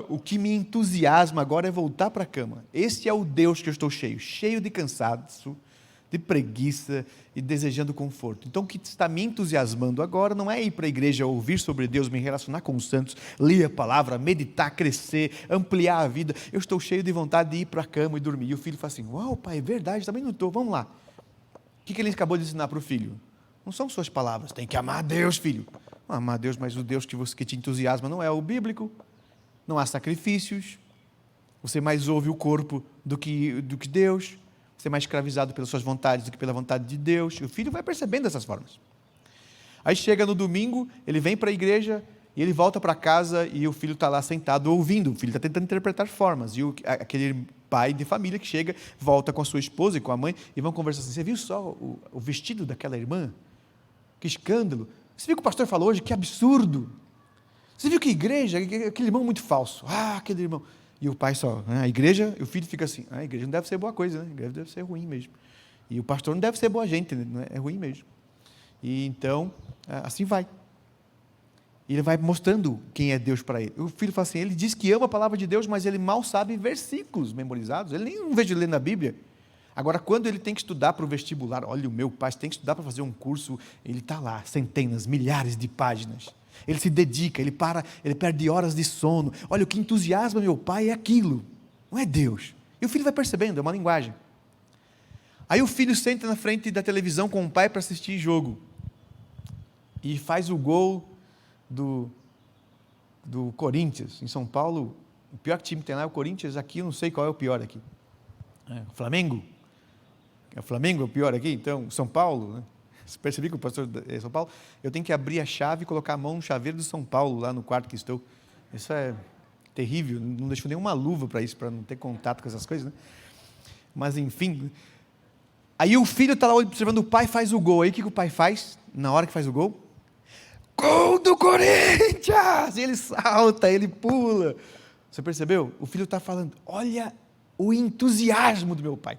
[SPEAKER 1] o que me entusiasma agora é voltar para a cama. Esse é o Deus que eu estou cheio de cansaço, de preguiça e desejando conforto. Então o que está me entusiasmando agora não é ir para a igreja, ouvir sobre Deus, me relacionar com os santos, ler a palavra, meditar, crescer, ampliar a vida. Eu estou cheio de vontade de ir para a cama e dormir. E o filho fala assim, uau pai, é verdade, também não estou, vamos lá. O que ele acabou de ensinar para o filho? Não são suas palavras, tem que amar a Deus, filho. Amar a Deus, mas o Deus que te entusiasma não é o bíblico, não há sacrifícios, você mais ouve o corpo do que Deus, você é mais escravizado pelas suas vontades do que pela vontade de Deus. E o filho vai percebendo dessas formas. Aí chega no domingo, ele vem para a igreja e ele volta para casa e o filho está lá sentado ouvindo, o filho está tentando interpretar formas, e aquele pai de família que chega, volta com a sua esposa e com a mãe, e vão conversar assim, você viu só o vestido daquela irmã? Que escândalo! Você viu o que o pastor falou hoje? Que absurdo! Você viu que igreja? Aquele irmão muito falso. Aquele irmão... E o pai só, a igreja, e o filho fica assim, a igreja não deve ser boa coisa, né? A igreja deve ser ruim mesmo. E o pastor não deve ser boa gente, né? É ruim mesmo. E então, assim vai. E ele vai mostrando quem é Deus para ele. O filho fala assim, ele diz que ama a palavra de Deus, mas ele mal sabe versículos memorizados. Ele nem não vejo ele ler na Bíblia. Agora, quando ele tem que estudar para o vestibular, olha, o meu pai tem que estudar para fazer um curso, ele está lá, centenas, milhares de páginas. Ele se dedica, ele perde horas de sono. Olha, o que entusiasma meu pai é aquilo, não é Deus. E o filho vai percebendo, é uma linguagem. Aí o filho senta na frente da televisão com o pai para assistir jogo. E faz o gol do Corinthians, em São Paulo. O pior time que tem lá é o Corinthians, aqui eu não sei qual é o pior aqui. O Flamengo? O Flamengo é o pior aqui? Então, São Paulo, né? Você percebeu que o pastor é São Paulo? Eu tenho que abrir a chave e colocar a mão no chaveiro de São Paulo, lá no quarto que estou. Isso é terrível, não deixo nenhuma luva para isso, para não ter contato com essas coisas, né? Mas, enfim. Aí o filho está lá observando o pai, faz o gol. Aí o que o pai faz na hora que faz o gol? Gol do Corinthians! E ele salta, ele pula. Você percebeu? O filho está falando, olha o entusiasmo do meu pai.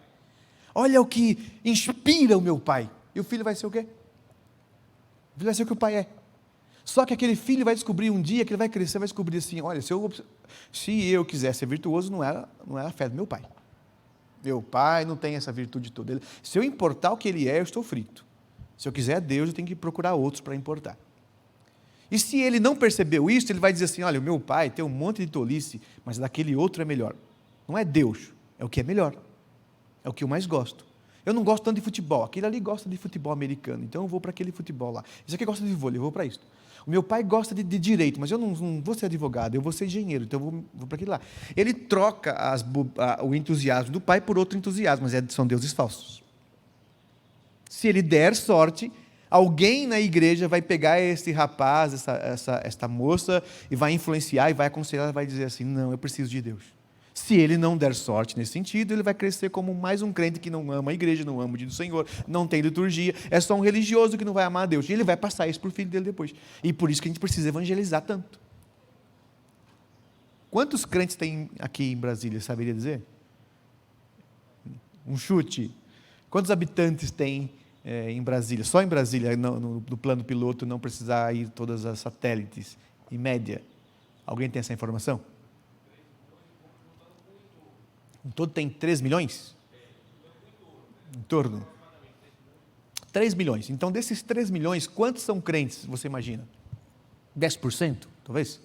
[SPEAKER 1] Olha o que inspira o meu pai. E o filho vai ser o quê? O filho vai ser o que o pai é. Só que aquele filho vai descobrir um dia, que ele vai crescer, vai descobrir assim, olha, se eu quiser ser virtuoso, não era a fé do meu pai. Meu pai não tem essa virtude toda. Se eu importar o que ele é, eu estou frito. Se eu quiser Deus, eu tenho que procurar outros para importar. E se ele não percebeu isso, ele vai dizer assim, olha, o meu pai tem um monte de tolice, mas daquele outro é melhor. Não é Deus, é o que é melhor. É o que eu mais gosto. Eu não gosto tanto de futebol, aquele ali gosta de futebol americano, então eu vou para aquele futebol lá. Esse aqui gosta de vôlei, eu vou para isso. O meu pai gosta de direito, mas eu não vou ser advogado, eu vou ser engenheiro, então eu vou para aquele lá. Ele troca o entusiasmo do pai por outro entusiasmo, mas são deuses falsos. Se ele der sorte, alguém na igreja vai pegar esse rapaz, esta moça, e vai influenciar, e vai aconselhar, vai dizer assim, não, eu preciso de Deus. Se ele não der sorte nesse sentido, ele vai crescer como mais um crente que não ama a igreja, não ama o dia do Senhor, não tem liturgia, é só um religioso que não vai amar a Deus. E ele vai passar isso para o filho dele depois. E por isso que a gente precisa evangelizar tanto. Quantos crentes tem aqui em Brasília, saberia dizer? Um chute. Quantos habitantes tem em Brasília? Só em Brasília, no plano piloto, não precisar ir todas as satélites, em média. Alguém tem essa informação? Em todo tem 3 milhões? Em torno? 3 milhões. Então, desses 3 milhões, quantos são crentes, você imagina? 10%, talvez?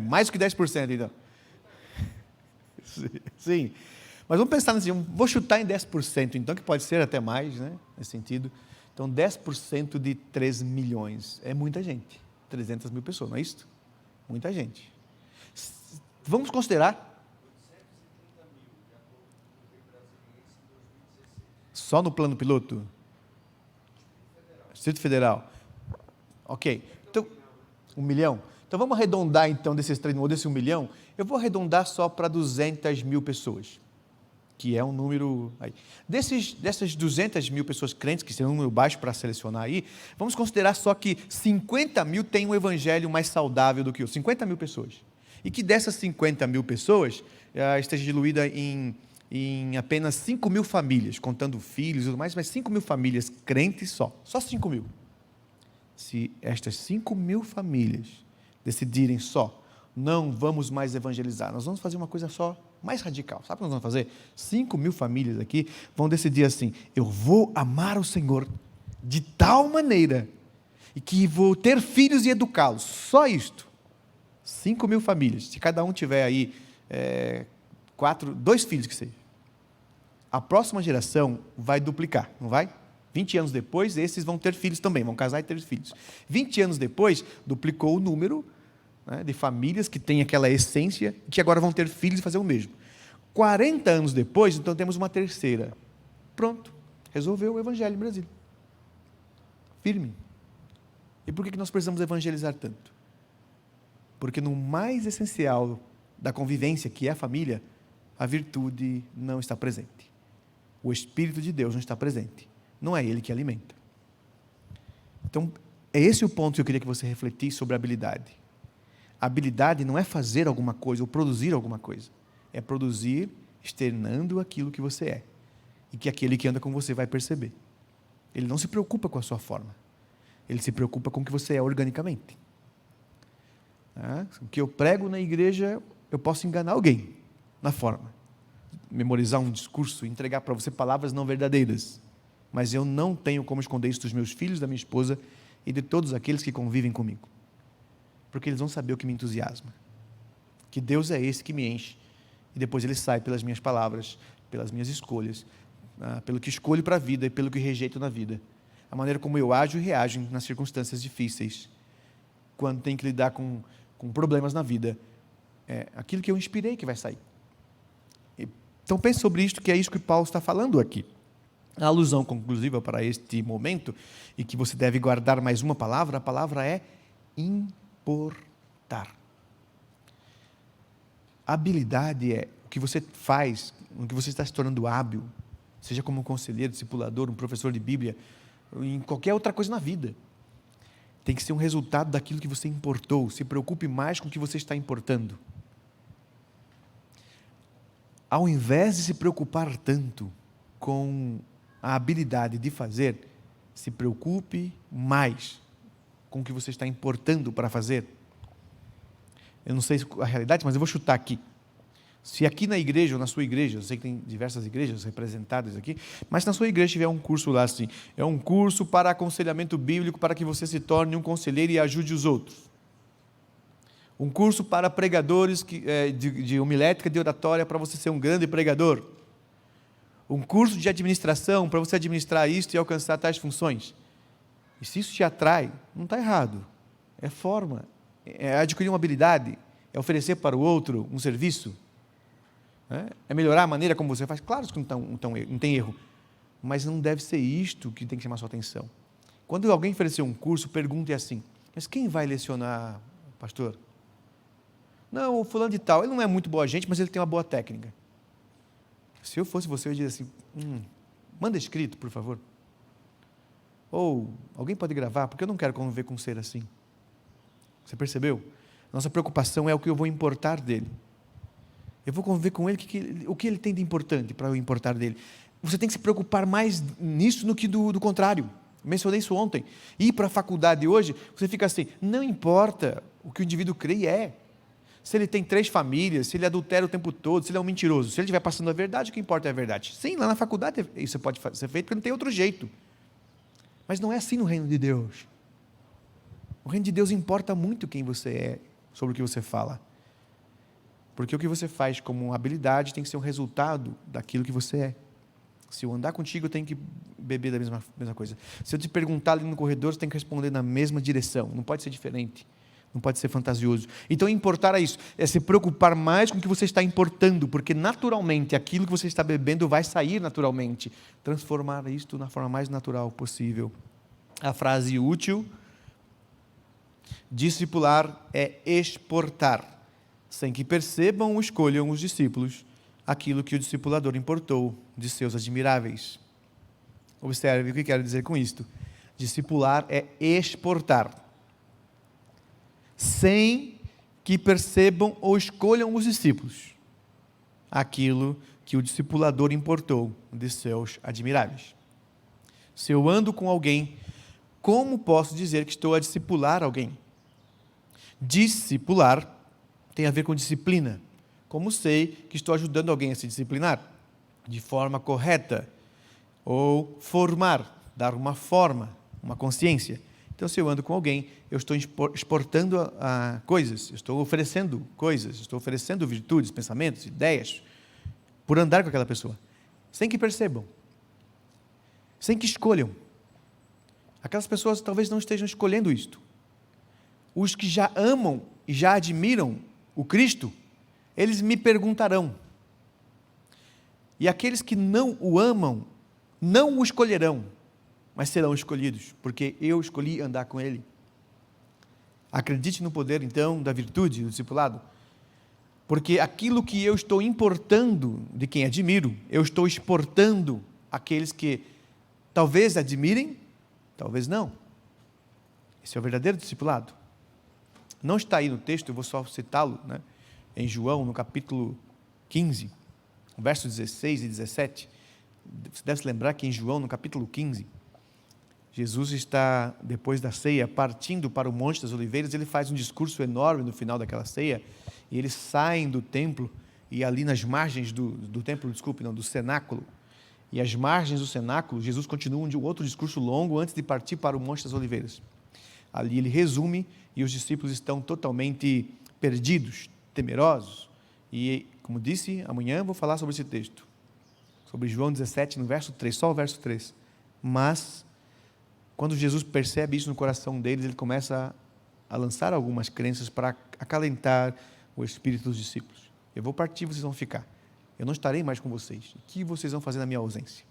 [SPEAKER 1] Mais do que 10%, então. Sim. Mas vamos pensar assim, vou chutar em 10%, então, que pode ser até mais, né? Nesse sentido. Então, 10% de 3 milhões. É muita gente. 300 mil pessoas, não é isso? Muita gente. Vamos considerar. Só no plano piloto? Distrito Federal. Ok. Então, 1 milhão. Então vamos arredondar então desse 1 milhão. Eu vou arredondar só para 200 mil pessoas. Que é um número aí. Dessas 200 mil pessoas crentes, que será um número baixo para selecionar aí, vamos considerar só que 50 mil têm um evangelho mais saudável do que outros. 50 mil pessoas. E que dessas 50 mil pessoas, esteja diluída em apenas 5 mil famílias, contando filhos e tudo mais, mas 5 mil famílias crentes só. Só 5 mil. Se estas 5 mil famílias decidirem só, não vamos mais evangelizar, nós vamos fazer uma coisa só, mais radical. Sabe o que nós vamos fazer? 5 mil famílias aqui vão decidir assim, eu vou amar o Senhor de tal maneira, e que vou ter filhos e educá-los, só isto. 5 mil famílias, se cada um tiver aí 2 filhos que seja, a próxima geração vai duplicar, não vai? 20 anos depois, esses vão ter filhos também, vão casar e ter filhos. 20 anos depois, duplicou o número, né, de famílias que têm aquela essência, que agora vão ter filhos e fazer o mesmo. 40 anos depois, então temos uma terceira. Pronto, resolveu o evangelho em Brasília. Firme. E por que nós precisamos evangelizar tanto? Porque no mais essencial da convivência, que é a família, a virtude não está presente. O Espírito de Deus não está presente. Não é Ele que alimenta. Então, é esse o ponto que eu queria que você refletisse sobre a habilidade. A habilidade não é fazer alguma coisa ou produzir alguma coisa. É produzir externando aquilo que você é. E que aquele que anda com você vai perceber. Ele não se preocupa com a sua forma. Ele se preocupa com o que você é organicamente. O que eu prego na igreja, eu posso enganar alguém na forma. Memorizar um discurso, entregar para você palavras não verdadeiras. Mas eu não tenho como esconder isso dos meus filhos, da minha esposa e de todos aqueles que convivem comigo. Porque eles vão saber o que me entusiasma. Que Deus é esse que me enche. E depois ele sai pelas minhas palavras, pelas minhas escolhas, pelo que escolho para a vida e pelo que rejeito na vida. A maneira como eu ajo e reajo nas circunstâncias difíceis. Quando tem que lidar com problemas na vida. É aquilo que eu inspirei que vai sair. Então pense sobre isto, que é isso que Paulo está falando aqui. A alusão conclusiva para este momento, e que você deve guardar mais uma palavra, a palavra é importar. Habilidade é o que você faz, o que você está se tornando hábil, seja como um conselheiro, discipulador, um professor de Bíblia, em qualquer outra coisa na vida. Tem que ser um resultado daquilo que você importou. Se preocupe mais com o que você está importando. Ao invés de se preocupar tanto com a habilidade de fazer, se preocupe mais com o que você está importando para fazer. Eu não sei a realidade, mas eu vou chutar aqui. Se aqui na igreja, ou na sua igreja, eu sei que tem diversas igrejas representadas aqui, mas na sua igreja tiver um curso lá assim, é um curso para aconselhamento bíblico para que você se torne um conselheiro e ajude os outros. Um curso para pregadores de homilética, de oratória, para você ser um grande pregador. Um curso de administração, para você administrar isto e alcançar tais funções. E se isso te atrai, não está errado. É forma, é adquirir uma habilidade, é oferecer para o outro um serviço, é melhorar a maneira como você faz. Claro que não tem erro, mas não deve ser isto que tem que chamar a sua atenção. Quando alguém oferecer um curso, pergunte assim, mas quem vai lecionar, pastor? Não, o fulano de tal, ele não é muito boa gente, mas ele tem uma boa técnica. Se eu fosse você, eu diria assim, manda escrito, por favor. Ou, alguém pode gravar, porque eu não quero conviver com um ser assim. Você percebeu? Nossa preocupação é o que eu vou importar dele. Eu vou conviver com ele, o que ele tem de importante para eu importar dele. Você tem que se preocupar mais nisso do que do contrário. Mencionei isso ontem. Ir para a faculdade hoje, você fica assim, não importa o que o indivíduo crê e é. Se ele tem 3 famílias, se ele adultera o tempo todo, se ele é um mentiroso, se ele estiver passando a verdade, o que importa é a verdade. Sim, lá na faculdade isso pode ser feito, porque não tem outro jeito. Mas não é assim no reino de Deus. O reino de Deus importa muito quem você é, sobre o que você fala. Porque o que você faz como habilidade tem que ser um resultado daquilo que você é. Se eu andar contigo, eu tenho que beber da mesma coisa. Se eu te perguntar ali no corredor, você tem que responder na mesma direção. Não pode ser diferente. Não pode ser fantasioso. Então, importar é isso. É se preocupar mais com o que você está importando, porque naturalmente, aquilo que você está bebendo vai sair naturalmente. Transformar isto na forma mais natural possível. A frase útil, discipular é exportar, sem que percebam ou escolham os discípulos aquilo que o discipulador importou de seus admiráveis. Observe o que quero dizer com isto. Discipular é exportar, sem que percebam ou escolham os discípulos aquilo que o discipulador importou de seus admiráveis. Se eu ando com alguém, como posso dizer que estou a discipular alguém? Discipular tem a ver com disciplina. Como sei que estou ajudando alguém a se disciplinar? De forma correta. Ou formar, dar uma forma, uma consciência. Então, se eu ando com alguém, eu estou exportando coisas, estou oferecendo coisas, estou oferecendo virtudes, pensamentos, ideias, por andar com aquela pessoa, sem que percebam, sem que escolham. Aquelas pessoas talvez não estejam escolhendo isto. Os que já amam e já admiram o Cristo, eles me perguntarão. E aqueles que não o amam, não o escolherão, mas serão escolhidos, porque eu escolhi andar com ele. Acredite no poder, então, da virtude do discipulado, porque aquilo que eu estou importando de quem admiro, eu estou exportando aqueles que talvez admirem, talvez não. Esse é o verdadeiro discipulado. Não está aí no texto, eu vou só citá-lo, em João, no capítulo 15, versos 16 e 17. Você deve se lembrar que em João, no capítulo 15, Jesus está, depois da ceia, partindo para o Monte das Oliveiras. Ele faz um discurso enorme no final daquela ceia, e eles saem do templo, e ali nas margens do templo, do cenáculo, e às margens do cenáculo, Jesus continua um outro discurso longo antes de partir para o Monte das Oliveiras. Ali ele resume, e os discípulos estão totalmente perdidos, temerosos. E, como disse, amanhã vou falar sobre esse texto, sobre João 17, no verso 3, só o verso 3. Mas, quando Jesus percebe isso no coração deles, ele começa a lançar algumas crenças para acalentar o espírito dos discípulos. Eu vou partir, vocês vão ficar. Eu não estarei mais com vocês. O que vocês vão fazer na minha ausência?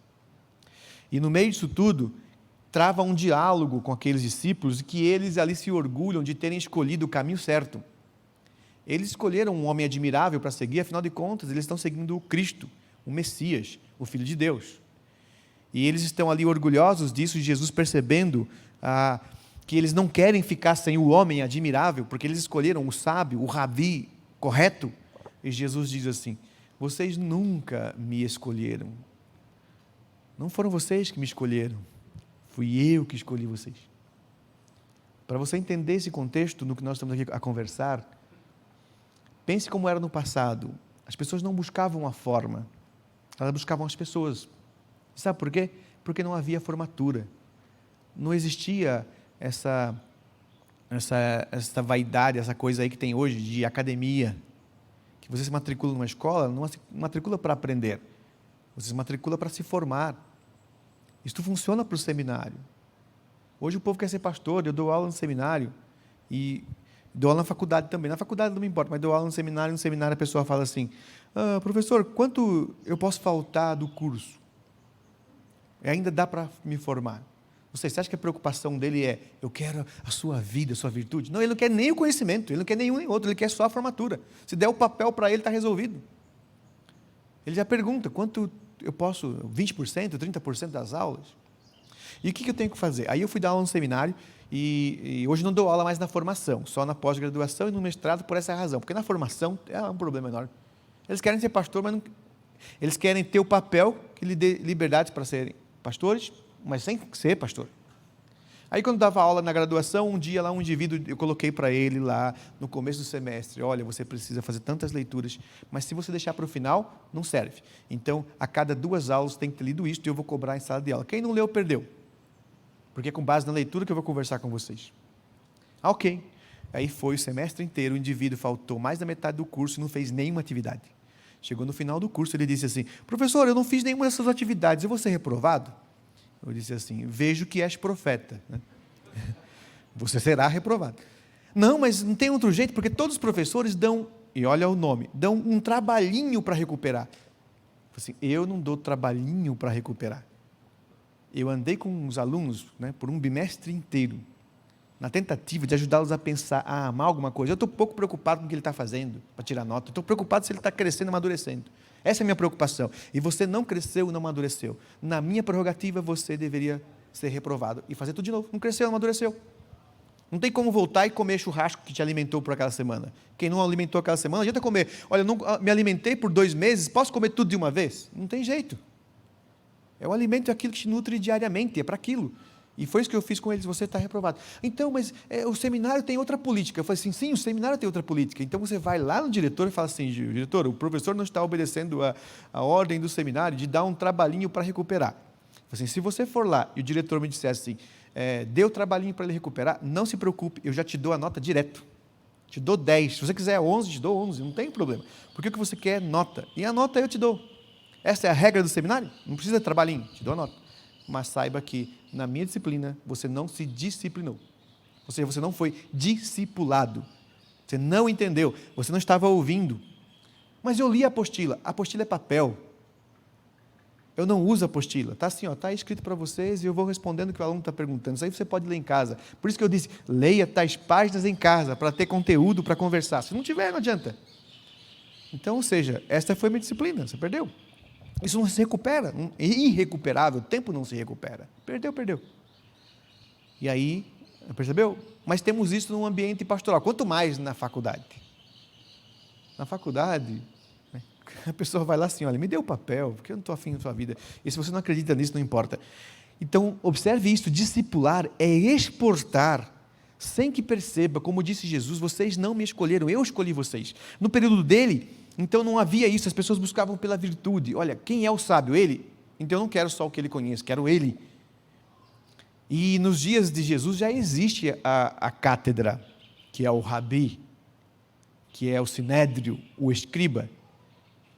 [SPEAKER 1] E no meio disso tudo, trava um diálogo com aqueles discípulos, que eles ali se orgulham de terem escolhido o caminho certo. Eles escolheram um homem admirável para seguir, afinal de contas, eles estão seguindo o Cristo, o Messias, o Filho de Deus. E eles estão ali orgulhosos disso, e Jesus percebendo que eles não querem ficar sem o homem admirável, porque eles escolheram o sábio, o rabi correto. E Jesus diz assim: vocês nunca me escolheram. Não foram vocês que me escolheram. Fui eu que escolhi vocês. Para você entender esse contexto no que nós estamos aqui a conversar, pense como era no passado. As pessoas não buscavam a forma, elas buscavam as pessoas. Sabe por quê? Porque não havia formatura. Não existia essa vaidade, essa coisa aí que tem hoje de academia, que você se matricula numa escola, não se matricula para aprender, você se matricula para se formar. Isso funciona para o seminário. Hoje o povo quer ser pastor, eu dou aula no seminário, e dou aula na faculdade também. Na faculdade não me importa, mas dou aula no seminário a pessoa fala assim: professor, quanto eu posso faltar do curso? Ainda dá para me formar. Você acha que a preocupação dele é: eu quero a sua vida, a sua virtude? Não, ele não quer nem o conhecimento, ele não quer nenhum nem outro, ele quer só a formatura. Se der o papel para ele, está resolvido. Ele já pergunta: quanto eu posso, 20%, 30% das aulas? E o que eu tenho que fazer? Aí eu fui dar aula no seminário, e hoje não dou aula mais na formação, só na pós-graduação e no mestrado, por essa razão, porque na formação é um problema enorme. Eles querem ser pastor, mas não, eles querem ter o papel que lhe dê liberdade para serem pastores, mas sem ser pastor. Aí, quando dava aula na graduação, um dia lá um indivíduo, eu coloquei para ele lá no começo do semestre: olha, você precisa fazer tantas leituras, mas se você deixar para o final, não serve. Então, a cada 2 aulas tem que ter lido isto, e eu vou cobrar em sala de aula. Quem não leu, perdeu. Porque é com base na leitura que eu vou conversar com vocês. Ok. Aí foi o semestre inteiro, o indivíduo faltou mais da metade do curso e não fez nenhuma atividade. Chegou no final do curso, ele disse assim: professor, eu não fiz nenhuma dessas atividades, eu vou ser reprovado? Eu disse assim: vejo que és profeta, né? Você será reprovado. Não, mas não tem outro jeito, porque todos os professores dão, e olha o nome, dão um trabalhinho para recuperar. Assim, eu não dou trabalhinho para recuperar. Eu andei com os alunos, né, por um bimestre inteiro, na tentativa de ajudá-los a pensar, a amar alguma coisa. Eu estou pouco preocupado com o que ele está fazendo para tirar nota. Eu estou preocupado se ele está crescendo, amadurecendo. Essa é a minha preocupação. E você não cresceu, não amadureceu. Na minha prerrogativa, você deveria ser reprovado e fazer tudo de novo. Não cresceu, não amadureceu. Não tem como voltar e comer churrasco que te alimentou por aquela semana. Quem não alimentou aquela semana, não adianta comer. Olha, eu não me alimentei por 2 meses, posso comer tudo de uma vez? Não tem jeito. O alimento é aquilo que te nutre diariamente, é para aquilo. E foi isso que eu fiz com eles: você está reprovado. Então, mas o seminário tem outra política. Eu falei assim: sim, o seminário tem outra política. Então você vai lá no diretor e fala assim: diretor, o professor não está obedecendo a ordem do seminário de dar um trabalhinho para recuperar. Eu falei assim: se você for lá e o diretor me disser assim, dê o trabalhinho para ele recuperar, não se preocupe, eu já te dou a nota direto. Te dou 10. Se você quiser 11, te dou 11, não tem problema. Porque o que você quer é nota. E a nota eu te dou. Essa é a regra do seminário? Não precisa de trabalhinho, te dou a nota. Mas saiba que, na minha disciplina, você não se disciplinou. Ou seja, você não foi discipulado. Você não entendeu, você não estava ouvindo. Mas eu li a apostila é papel. Eu não uso a apostila. Está assim, está escrito para vocês, e eu vou respondendo o que o aluno está perguntando. Isso aí você pode ler em casa. Por isso que eu disse: leia tais páginas em casa, para ter conteúdo para conversar. Se não tiver, não adianta. Então, ou seja, esta foi a minha disciplina, você perdeu. Isso não se recupera, é irrecuperável, o tempo não se recupera. Perdeu. E aí, percebeu? Mas temos isso no ambiente pastoral, quanto mais na faculdade. Na faculdade, né, a pessoa vai lá assim: olha, me dê o papel, porque eu não estou afim da sua vida. E se você não acredita nisso, não importa. Então, observe isso, discipular é exportar, sem que perceba, como disse Jesus, vocês não me escolheram, eu escolhi vocês. No período dele, então não havia isso, as pessoas buscavam pela virtude. Olha, quem é o sábio? Ele. Então eu não quero só o que ele conhece, quero ele. E nos dias de Jesus já existe a cátedra, que é o rabi, que é o sinédrio, o escriba.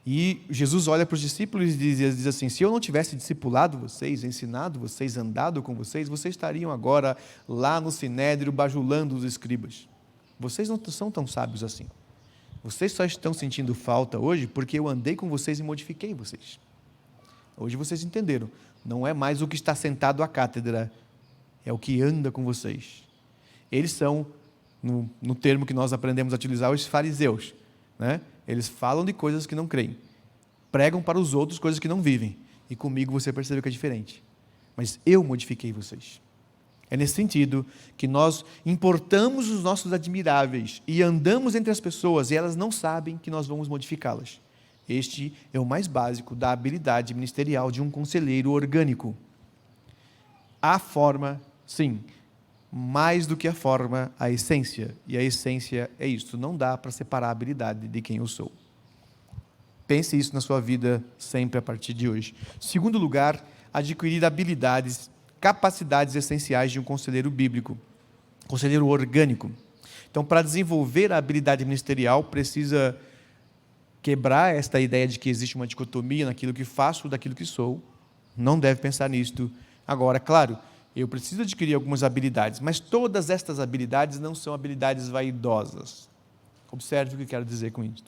[SPEAKER 1] E Jesus olha para os discípulos e diz assim, se eu não tivesse discipulado vocês, ensinado vocês, andado com vocês, vocês estariam agora lá no sinédrio bajulando os escribas. Vocês não são tão sábios assim. Vocês só estão sentindo falta hoje porque eu andei com vocês e modifiquei vocês. Hoje vocês entenderam, não é mais o que está sentado à cátedra, é o que anda com vocês. Eles são, no termo que nós aprendemos a utilizar, os fariseus, né? Eles falam de coisas que não creem, pregam para os outros coisas que não vivem, e comigo você percebeu que é diferente, mas eu modifiquei vocês. É nesse sentido que nós importamos os nossos admiráveis e andamos entre as pessoas e elas não sabem que nós vamos modificá-las. Este é o mais básico da habilidade ministerial de um conselheiro orgânico. A forma, sim, mais do que a forma, a essência. E a essência é isso, não dá para separar a habilidade de quem eu sou. Pense isso na sua vida sempre a partir de hoje. Segundo lugar, adquirir habilidades, capacidades essenciais de um conselheiro bíblico, conselheiro orgânico. Então, para desenvolver a habilidade ministerial, precisa quebrar esta ideia de que existe uma dicotomia naquilo que faço daquilo que sou. Não deve pensar nisto. Agora, claro, eu preciso adquirir algumas habilidades, mas todas estas habilidades não são habilidades vaidosas. Observe o que eu quero dizer com isso.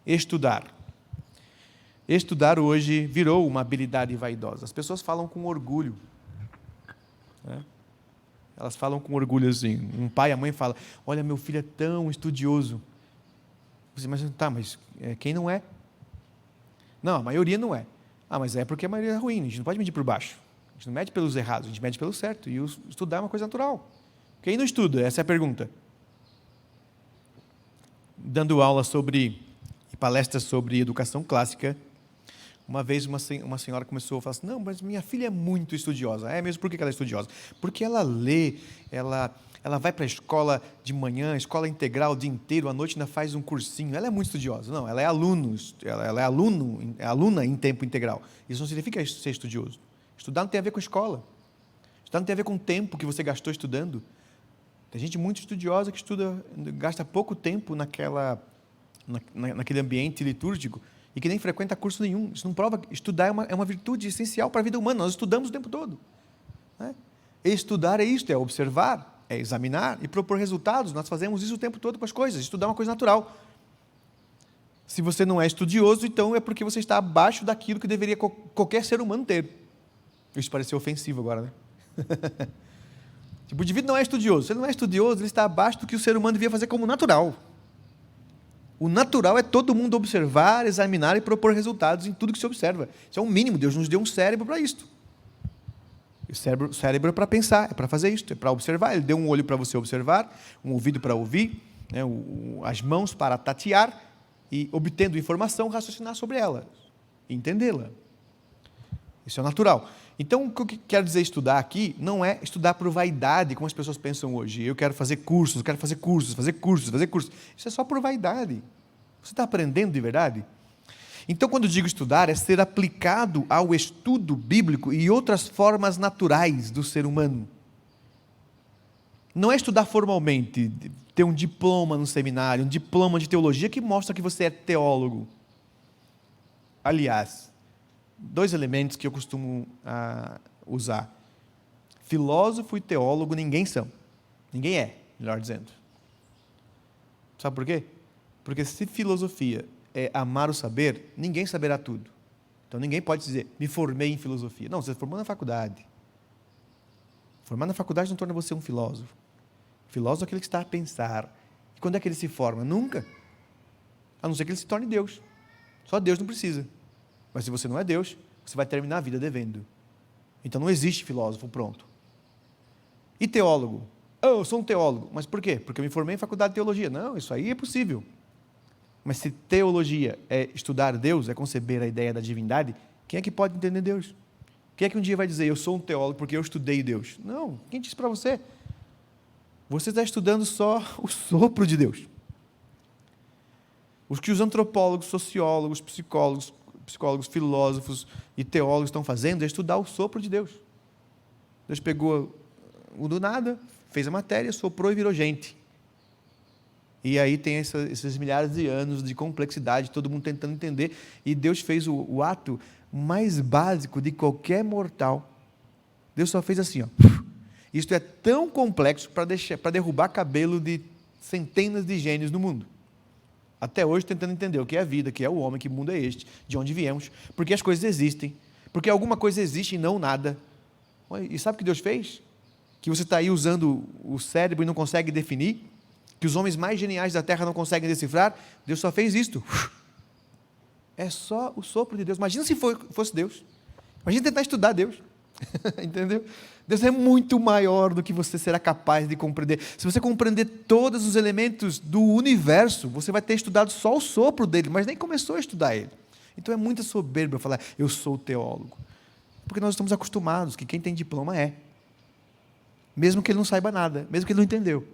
[SPEAKER 1] Estudar. Estudar hoje virou uma habilidade vaidosa. As pessoas falam com orgulho, né? Elas falam com orgulho assim. Um pai e a mãe falam, olha, meu filho é tão estudioso. Você, mas quem não é? Não, a maioria não é. Ah, mas é porque a maioria é ruim, a gente não pode medir por baixo. A gente não mede pelos errados, a gente mede pelo certo. E estudar é uma coisa natural. Quem não estuda? Essa é a pergunta. Dando aula e palestras sobre educação clássica, uma vez uma senhora começou a falar assim, não, mas minha filha é muito estudiosa. É mesmo? Por que ela é estudiosa? Porque ela lê, ela vai para a escola de manhã, escola integral o dia inteiro, à noite ainda faz um cursinho. Ela é muito estudiosa. Não, ela é aluna em tempo integral. Isso não significa ser estudioso. Estudar não tem a ver com escola. Estudar não tem a ver com o tempo que você gastou estudando. Tem gente muito estudiosa que gasta pouco tempo naquele ambiente litúrgico e que nem frequenta curso nenhum. Isso não prova que estudar é uma virtude essencial para a vida humana. Nós estudamos o tempo todo, né? Estudar é isto, é observar, é examinar e propor resultados. Nós fazemos isso o tempo todo com as coisas. Estudar é uma coisa natural. Se você não é estudioso, então é porque você está abaixo daquilo que deveria qualquer ser humano ter. Isso pareceu ofensivo agora, né? Tipo, o indivíduo não é estudioso. Se ele não é estudioso, ele está abaixo do que o ser humano devia fazer como natural. O natural é todo mundo observar, examinar e propor resultados em tudo que se observa. Isso é o mínimo. Deus nos deu um cérebro para isto. O cérebro é para pensar, é para fazer isto, é para observar. Ele deu um olho para você observar, um ouvido para ouvir, né, as mãos para tatear e, obtendo informação, raciocinar sobre ela e entendê-la. Isso é natural. Então, o que eu quero dizer estudar aqui não é estudar por vaidade, como as pessoas pensam hoje. Eu quero fazer cursos, fazer cursos. Isso é só por vaidade. Você está aprendendo de verdade? Então, quando digo estudar, é ser aplicado ao estudo bíblico e outras formas naturais do ser humano. Não é estudar formalmente, ter um diploma no seminário, um diploma de teologia que mostra que você é teólogo. Aliás, 2 elementos que eu costumo usar. Filósofo e teólogo ninguém são. Ninguém é, melhor dizendo. Sabe por quê? Porque se filosofia é amar o saber, ninguém saberá tudo. Então ninguém pode dizer, me formei em filosofia. Não, você se formou na faculdade. Formar na faculdade não torna você um filósofo. Filósofo é aquele que está a pensar. E quando é que ele se forma? Nunca. A não ser que ele se torne Deus. Só Deus não precisa. Mas se você não é Deus, você vai terminar a vida devendo. Então não existe filósofo pronto. E teólogo? Eu sou um teólogo. Mas por quê? Porque eu me formei em faculdade de teologia. Não, isso aí é possível. Mas se teologia é estudar Deus, é conceber a ideia da divindade, quem é que pode entender Deus? Quem é que um dia vai dizer, eu sou um teólogo porque eu estudei Deus? Não, quem disse para você? Você está estudando só o sopro de Deus. O que os antropólogos, sociólogos, psicólogos, filósofos e teólogos estão fazendo é estudar o sopro de Deus. Deus pegou o do nada, fez a matéria, soprou e virou gente. E aí tem esses milhares de anos de complexidade, todo mundo tentando entender, e Deus fez o ato mais básico de qualquer mortal. Deus só fez assim, ó. Isto é tão complexo para derrubar cabelo de centenas de gênios no mundo. Até hoje tentando entender o que é a vida, o que é o homem, que mundo é este, de onde viemos, porque as coisas existem, porque alguma coisa existe e não nada. E sabe o que Deus fez? Que você está aí usando o cérebro e não consegue definir, que os homens mais geniais da Terra não conseguem decifrar. Deus só fez isto. É só o sopro de Deus. Imagina se fosse Deus. Imagina tentar estudar Deus. Entendeu? Deus é muito maior do que você será capaz de compreender. Se você compreender todos os elementos do universo, você vai ter estudado só o sopro dele, mas nem começou a estudar ele. Então é muita soberba falar, eu sou teólogo. Porque nós estamos acostumados que quem tem diploma é. Mesmo que ele não saiba nada, mesmo que ele não entendeu.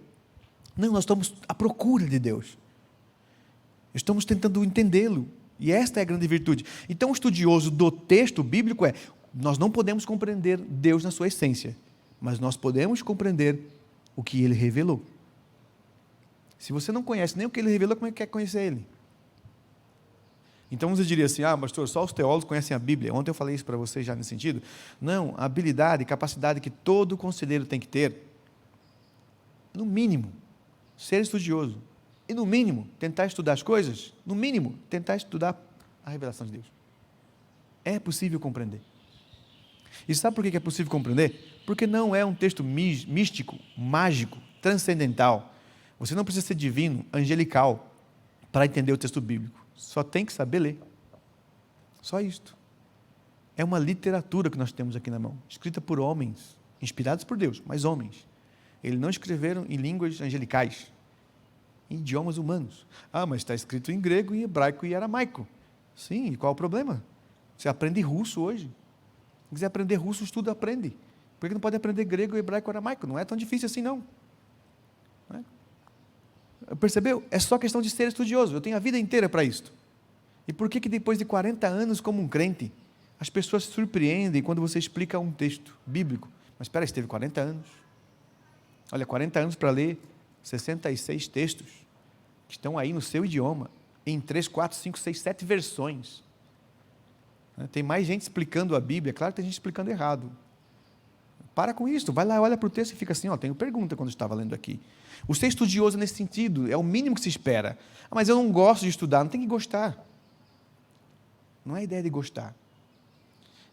[SPEAKER 1] Não, nós estamos à procura de Deus. Estamos tentando entendê-lo. E esta é a grande virtude. Então, o estudioso do texto bíblico nós não podemos compreender Deus na sua essência, mas nós podemos compreender o que Ele revelou. Se você não conhece nem o que Ele revelou, como é que quer conhecer Ele? Então você diria assim, pastor, só os teólogos conhecem a Bíblia. Ontem eu falei isso para vocês já nesse sentido. Não, a habilidade e capacidade que todo conselheiro tem que ter, no mínimo, ser estudioso. E no mínimo, tentar estudar as coisas, no mínimo, tentar estudar a revelação de Deus. É possível compreender. E sabe por que é possível compreender? Porque não é um texto místico, mágico, transcendental. Você não precisa ser divino, angelical, para entender o texto bíblico. Só tem que saber ler. Só isto. É uma literatura que nós temos aqui na mão, escrita por homens, inspirados por Deus, mas homens. Eles não escreveram em línguas angelicais, em idiomas humanos. Mas está escrito em grego, em hebraico e aramaico. Sim, e qual é o problema? Você aprende russo hoje. Se quiser aprender russo, estuda, aprende. Por que não pode aprender grego, hebraico e aramaico? Não é tão difícil assim, não. Percebeu? É só questão de ser estudioso. Eu tenho a vida inteira para isto. E por que depois de 40 anos como um crente, as pessoas se surpreendem quando você explica um texto bíblico? Mas espera, você teve 40 anos. Olha, 40 anos para ler 66 textos que estão aí no seu idioma, em 3, 4, 5, 6, 7 versões. Tem mais gente explicando a Bíblia, claro que tem gente explicando errado. Para com isso, vai lá, olha para o texto e fica assim, tenho pergunta quando estava lendo aqui. O ser estudioso nesse sentido é o mínimo que se espera. Mas eu não gosto de estudar, não tem que gostar. Não é a ideia de gostar.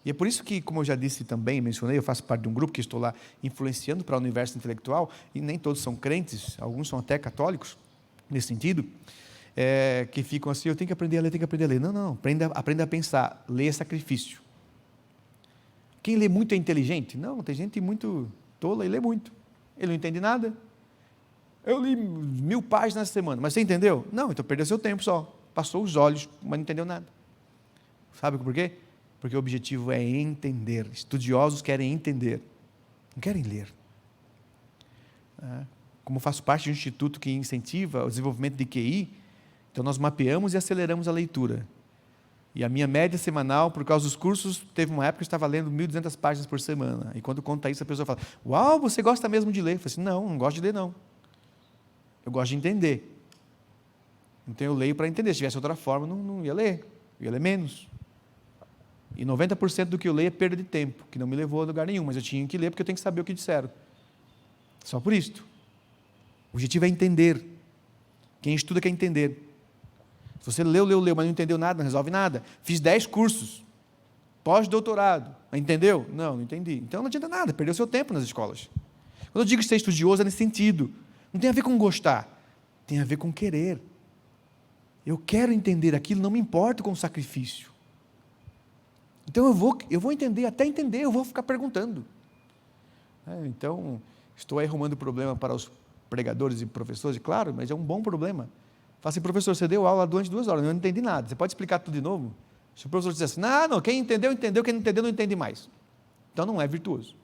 [SPEAKER 1] E é por isso que, como eu já disse também, mencionei, eu faço parte de um grupo que estou lá influenciando para o universo intelectual, e nem todos são crentes, alguns são até católicos, nesse sentido, que ficam assim, eu tenho que aprender a ler, tenho que aprender a ler. Não, aprenda a pensar, ler é sacrifício. Quem lê muito é inteligente? Não, tem gente muito tola e lê muito. Ele não entende nada. Eu li 1000 páginas na semana, mas você entendeu? Não, então perdeu seu tempo só. Passou os olhos, mas não entendeu nada. Sabe por quê? Porque o objetivo é entender. Estudiosos querem entender, não querem ler. Como faço parte de um instituto que incentiva o desenvolvimento de QI, então nós mapeamos e aceleramos a leitura. E a minha média semanal, por causa dos cursos, teve uma época que eu estava lendo 1.200 páginas por semana. E quando conta isso, a pessoa fala, uau, você gosta mesmo de ler? Eu falei assim, não gosto de ler não. Eu gosto de entender. Então eu leio para entender. Se tivesse outra forma, não ia ler. Eu ia ler menos. E 90% do que eu leio é perda de tempo, que não me levou a lugar nenhum, mas eu tinha que ler porque eu tenho que saber o que disseram. Só por isto. O objetivo é entender. Quem estuda quer entender. Se você leu, mas não entendeu nada, não resolve nada. Fiz 10 cursos, pós-doutorado, entendeu? Não entendi. Então não adianta nada, perdeu seu tempo nas escolas. Quando eu digo ser estudioso é nesse sentido. Não tem a ver com gostar, tem a ver com querer. Eu quero entender aquilo, não me importo com o sacrifício. Então eu vou entender, até entender, eu vou ficar perguntando. Então, estou aí arrumando problema para os pregadores e professores, claro, mas é um bom problema. Fala assim, professor, você deu aula durante 2 horas, eu não entendi nada, você pode explicar tudo de novo? Se o professor disser assim, não, quem entendeu, quem não entendeu, não entende mais. Então não é virtuoso.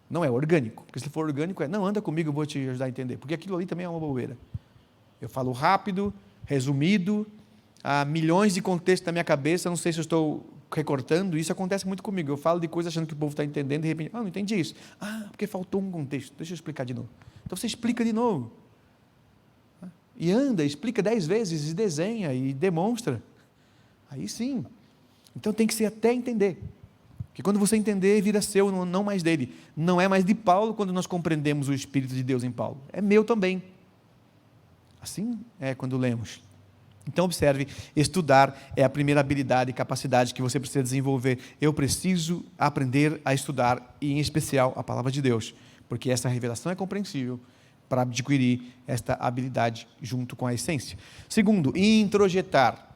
[SPEAKER 1] Não é orgânico. Porque se for orgânico, não, anda comigo, eu vou te ajudar a entender. Porque aquilo ali também é uma bobeira. Eu falo rápido, resumido, há milhões de contextos na minha cabeça, não sei se eu estou recortando, isso acontece muito comigo. Eu falo de coisas achando que o povo está entendendo, e de repente, não entendi isso. Porque faltou um contexto, deixa eu explicar de novo. Então você explica de novo. E anda, explica 10 vezes, e desenha, e demonstra. Aí sim. Então tem que ser até entender. Porque quando você entender, vira seu, não mais dele. Não é mais de Paulo quando nós compreendemos o Espírito de Deus em Paulo. É meu também. Assim é quando lemos. Então observe, estudar é a primeira habilidade e capacidade que você precisa desenvolver. Eu preciso aprender a estudar, e em especial a palavra de Deus, porque essa revelação é compreensível para adquirir esta habilidade junto com a essência. Segundo, introjetar.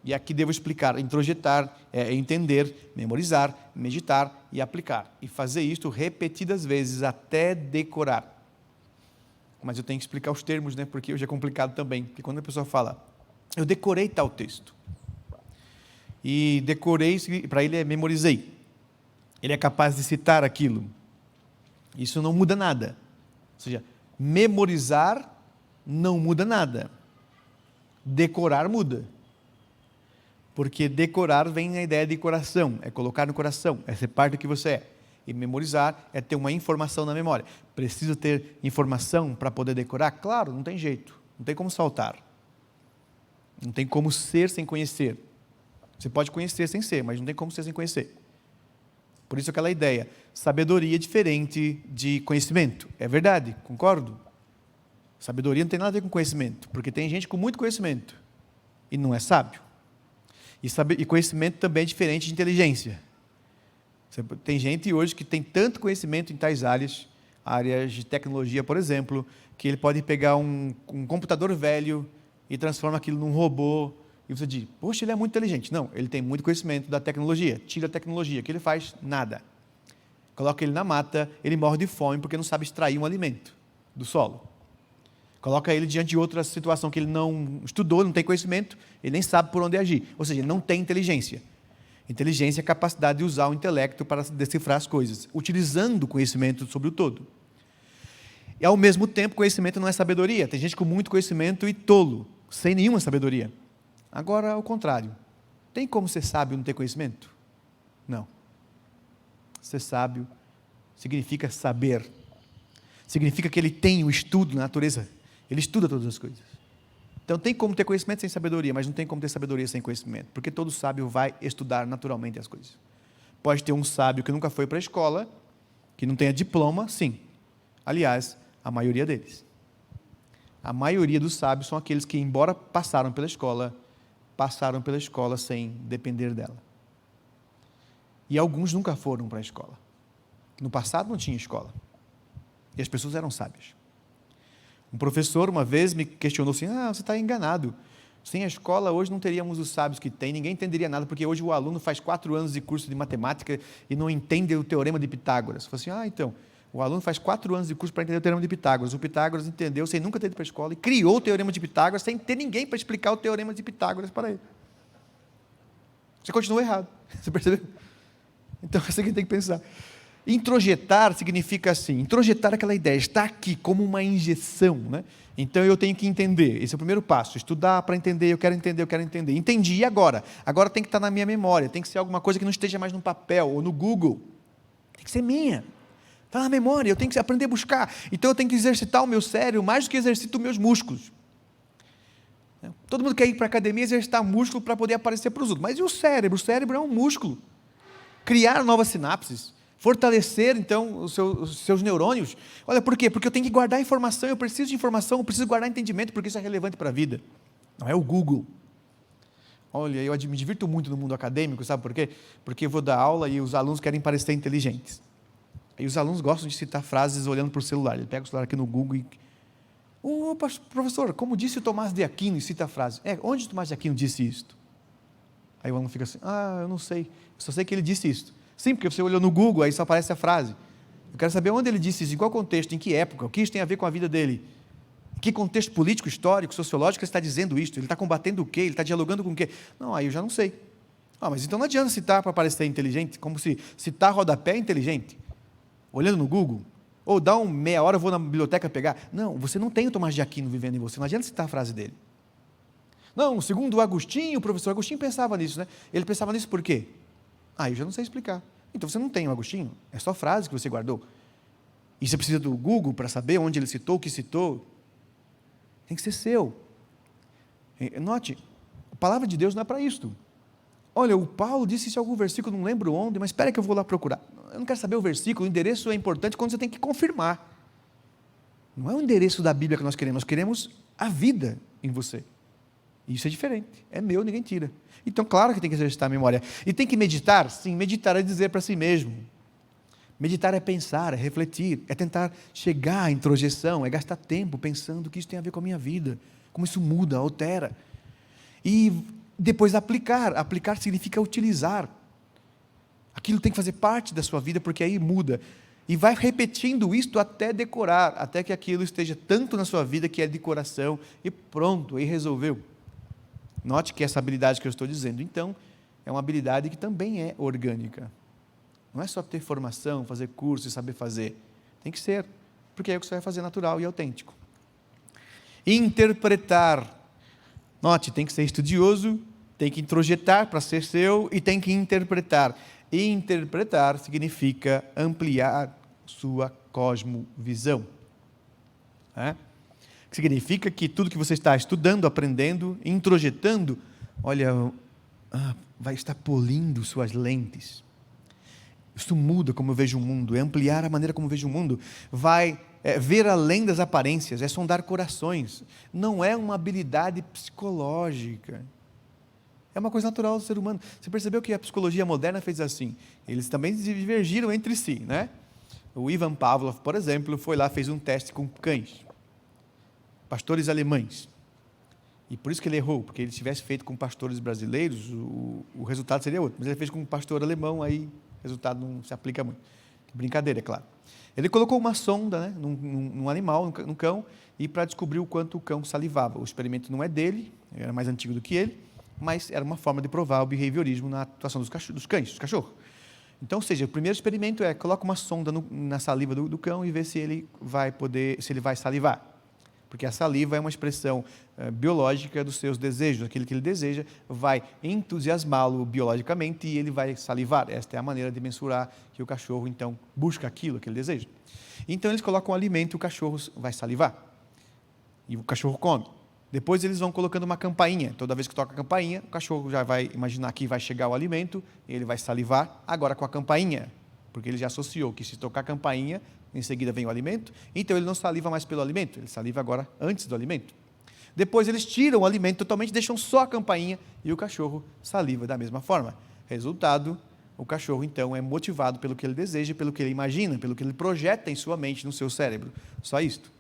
[SPEAKER 1] E aqui devo explicar, introjetar é entender, memorizar, meditar e aplicar. E fazer isto repetidas vezes até decorar. Mas eu tenho que explicar os termos, né? Porque hoje é complicado também. Porque quando a pessoa fala, eu decorei tal texto. E decorei, para ele é memorizei. Ele é capaz de citar aquilo. Isso não muda nada. Ou seja, memorizar não muda nada. Decorar muda. Porque decorar vem na ideia de coração, é colocar no coração, é ser parte do que você é. E memorizar é ter uma informação na memória. Preciso ter informação para poder decorar? Claro, não tem jeito, não tem como saltar. Não tem como ser sem conhecer. Você pode conhecer sem ser, mas não tem como ser sem conhecer. Por isso aquela ideia, sabedoria é diferente de conhecimento. É verdade, concordo. Sabedoria não tem nada a ver com conhecimento, porque tem gente com muito conhecimento e não é sábio. E conhecimento também é diferente de inteligência. Tem gente hoje que tem tanto conhecimento em tais áreas de tecnologia, por exemplo, que ele pode pegar um computador velho e transforma aquilo num robô, e você diz, poxa, ele é muito inteligente. Não, ele tem muito conhecimento da tecnologia. Tira a tecnologia, o que ele faz? Nada. Coloca ele na mata, ele morre de fome porque não sabe extrair um alimento do solo. Coloca ele diante de outra situação que ele não estudou, não tem conhecimento, ele nem sabe por onde agir. Ou seja, ele não tem inteligência. Inteligência é a capacidade de usar o intelecto para decifrar as coisas, utilizando o conhecimento sobre o todo. E, ao mesmo tempo, conhecimento não é sabedoria. Tem gente com muito conhecimento e tolo, sem nenhuma sabedoria. Agora, ao contrário. Tem como ser sábio e não ter conhecimento? Não. Ser sábio significa saber. Significa que ele tem o estudo na natureza. Ele estuda todas as coisas. Então tem como ter conhecimento sem sabedoria, mas não tem como ter sabedoria sem conhecimento, porque todo sábio vai estudar naturalmente as coisas. Pode ter um sábio que nunca foi para a escola, que não tenha diploma, sim. Aliás, a maioria deles. A maioria dos sábios são aqueles que, embora passaram pela escola sem depender dela. E alguns nunca foram para a escola. No passado não tinha escola. E as pessoas eram sábias. Um professor uma vez me questionou assim, você está enganado. Sem a escola hoje não teríamos os sábios que tem, ninguém entenderia nada, porque hoje o aluno faz 4 anos de curso de matemática e não entende o teorema de Pitágoras. Eu falei assim, então, o aluno faz 4 anos de curso para entender o teorema de Pitágoras. O Pitágoras entendeu sem nunca ter ido para a escola e criou o teorema de Pitágoras sem ter ninguém para explicar o teorema de Pitágoras para ele. Você continuou errado, você percebeu? Então, é isso que tem que pensar. Introjetar significa assim, introjetar aquela ideia, está aqui como uma injeção, né? Então eu tenho que entender, esse é o primeiro passo, estudar para entender, eu quero entender, entendi, e agora? Agora tem que estar na minha memória, tem que ser alguma coisa que não esteja mais no papel ou no Google, tem que ser minha, está na memória, eu tenho que aprender a buscar, então eu tenho que exercitar o meu cérebro mais do que exercito os meus músculos. Todo mundo quer ir para a academia exercitar músculo para poder aparecer para os outros, mas e o cérebro? O cérebro é um músculo, criar novas sinapses, fortalecer, então, os seus neurônios. Olha, por quê? Porque eu tenho que guardar informação, eu preciso de informação, eu preciso guardar entendimento, porque isso é relevante para a vida. Não é o Google. Olha, eu me divirto muito no mundo acadêmico, sabe por quê? Porque eu vou dar aula e os alunos querem parecer inteligentes. E os alunos gostam de citar frases olhando para o celular. Ele pega o celular aqui no Google e... professor, como disse o Tomás de Aquino, e cita a frase. Onde o Tomás de Aquino disse isto? Aí o aluno fica assim, eu não sei, eu só sei que ele disse isto. Sim, porque você olhou no Google, aí só aparece a frase. Eu quero saber onde ele disse isso, em qual contexto, em que época, o que isso tem a ver com a vida dele. Em que contexto político, histórico, sociológico ele está dizendo isso? Ele está combatendo o quê? Ele está dialogando com o quê? Não, aí eu já não sei. Mas então não adianta citar para parecer inteligente, como se citar rodapé é inteligente. Olhando no Google, ou dá meia hora, eu vou na biblioteca pegar. Não, você não tem o Tomás de Aquino vivendo em você, não adianta citar a frase dele. Não, segundo o Agostinho, o professor Agostinho pensava nisso, né? Ele pensava nisso por quê? Eu já não sei explicar. Então você não tem o Agostinho, é só frase que você guardou. E você precisa do Google para saber onde ele citou, o que citou. Tem que ser seu. Note, a palavra de Deus não é para isto. Olha, o Paulo disse isso em algum versículo, não lembro onde, mas espera que eu vou lá procurar. Eu não quero saber o versículo, o endereço é importante quando você tem que confirmar. Não é o endereço da Bíblia que nós queremos a vida em você. Isso é diferente, é meu, ninguém tira. Então, claro que tem que exercitar a memória. E tem que meditar? Sim, meditar é dizer para si mesmo. Meditar é pensar, é refletir, é tentar chegar à introjeção, é gastar tempo pensando que isso tem a ver com a minha vida, como isso muda, altera. E depois aplicar. Aplicar significa utilizar. Aquilo tem que fazer parte da sua vida, porque aí muda. E vai repetindo isto até decorar, até que aquilo esteja tanto na sua vida que é de coração, e pronto, aí resolveu. Note que essa habilidade que eu estou dizendo, então, é uma habilidade que também é orgânica. Não é só ter formação, fazer curso e saber fazer. Tem que ser, porque é o que você vai fazer natural e autêntico. Interpretar. Note, tem que ser estudioso, tem que introjetar para ser seu e tem que interpretar. E interpretar significa ampliar sua cosmovisão. Significa que tudo que você está estudando, aprendendo, introjetando, vai estar polindo suas lentes. Isso muda como eu vejo o mundo, é ampliar a maneira como eu vejo o mundo, vai ver além das aparências, é sondar corações. Não é uma habilidade psicológica, é uma coisa natural do ser humano. Você percebeu que a psicologia moderna fez assim? Eles também divergiram entre si, né? O Ivan Pavlov, por exemplo, foi lá, fez um teste com cães, pastores alemães. E por isso que ele errou, porque ele tivesse feito com pastores brasileiros, o resultado seria outro. Mas ele fez com um pastor alemão, aí o resultado não se aplica muito. Brincadeira, é claro. Ele colocou uma sonda, né, num animal, num cão, e para descobrir o quanto o cão salivava. O experimento não é dele, era mais antigo do que ele, mas era uma forma de provar o behaviorismo na atuação dos cães, dos cachorros. Então, ou seja, o primeiro experimento é, coloca uma sonda na saliva do cão e vê se ele vai salivar. Porque a saliva é uma expressão biológica dos seus desejos, aquilo que ele deseja vai entusiasmá-lo biologicamente e ele vai salivar. Esta é a maneira de mensurar que o cachorro, então, busca aquilo que ele deseja. Então, eles colocam um alimento e o cachorro vai salivar. E o cachorro come. Depois, eles vão colocando uma campainha. Toda vez que toca a campainha, o cachorro já vai imaginar que vai chegar o alimento, e ele vai salivar, agora com a campainha, porque ele já associou que se tocar a campainha, em seguida vem o alimento, então ele não saliva mais pelo alimento, ele saliva agora antes do alimento. Depois eles tiram o alimento totalmente, deixam só a campainha e o cachorro saliva da mesma forma. Resultado, o cachorro então é motivado pelo que ele deseja, pelo que ele imagina, pelo que ele projeta em sua mente, no seu cérebro. Só isto.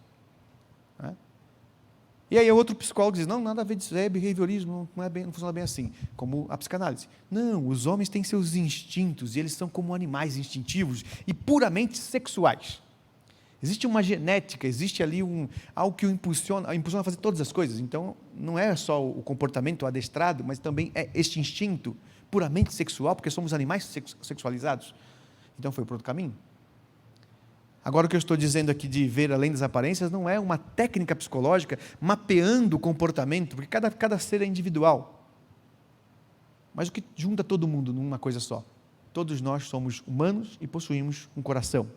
[SPEAKER 1] E aí outro psicólogo diz, não, nada a ver disso, é behaviorismo, não funciona bem assim, como a psicanálise. Não, os homens têm seus instintos, e eles são como animais instintivos e puramente sexuais. Existe uma genética, existe ali algo que o impulsiona a fazer todas as coisas. Então, não é só o comportamento adestrado, mas também é este instinto puramente sexual, porque somos animais sexualizados. Então, foi por outro caminho. Agora, o que eu estou dizendo aqui de ver além das aparências não é uma técnica psicológica mapeando o comportamento, porque cada ser é individual. Mas o que junta todo mundo numa coisa só? Todos nós somos humanos e possuímos um coração,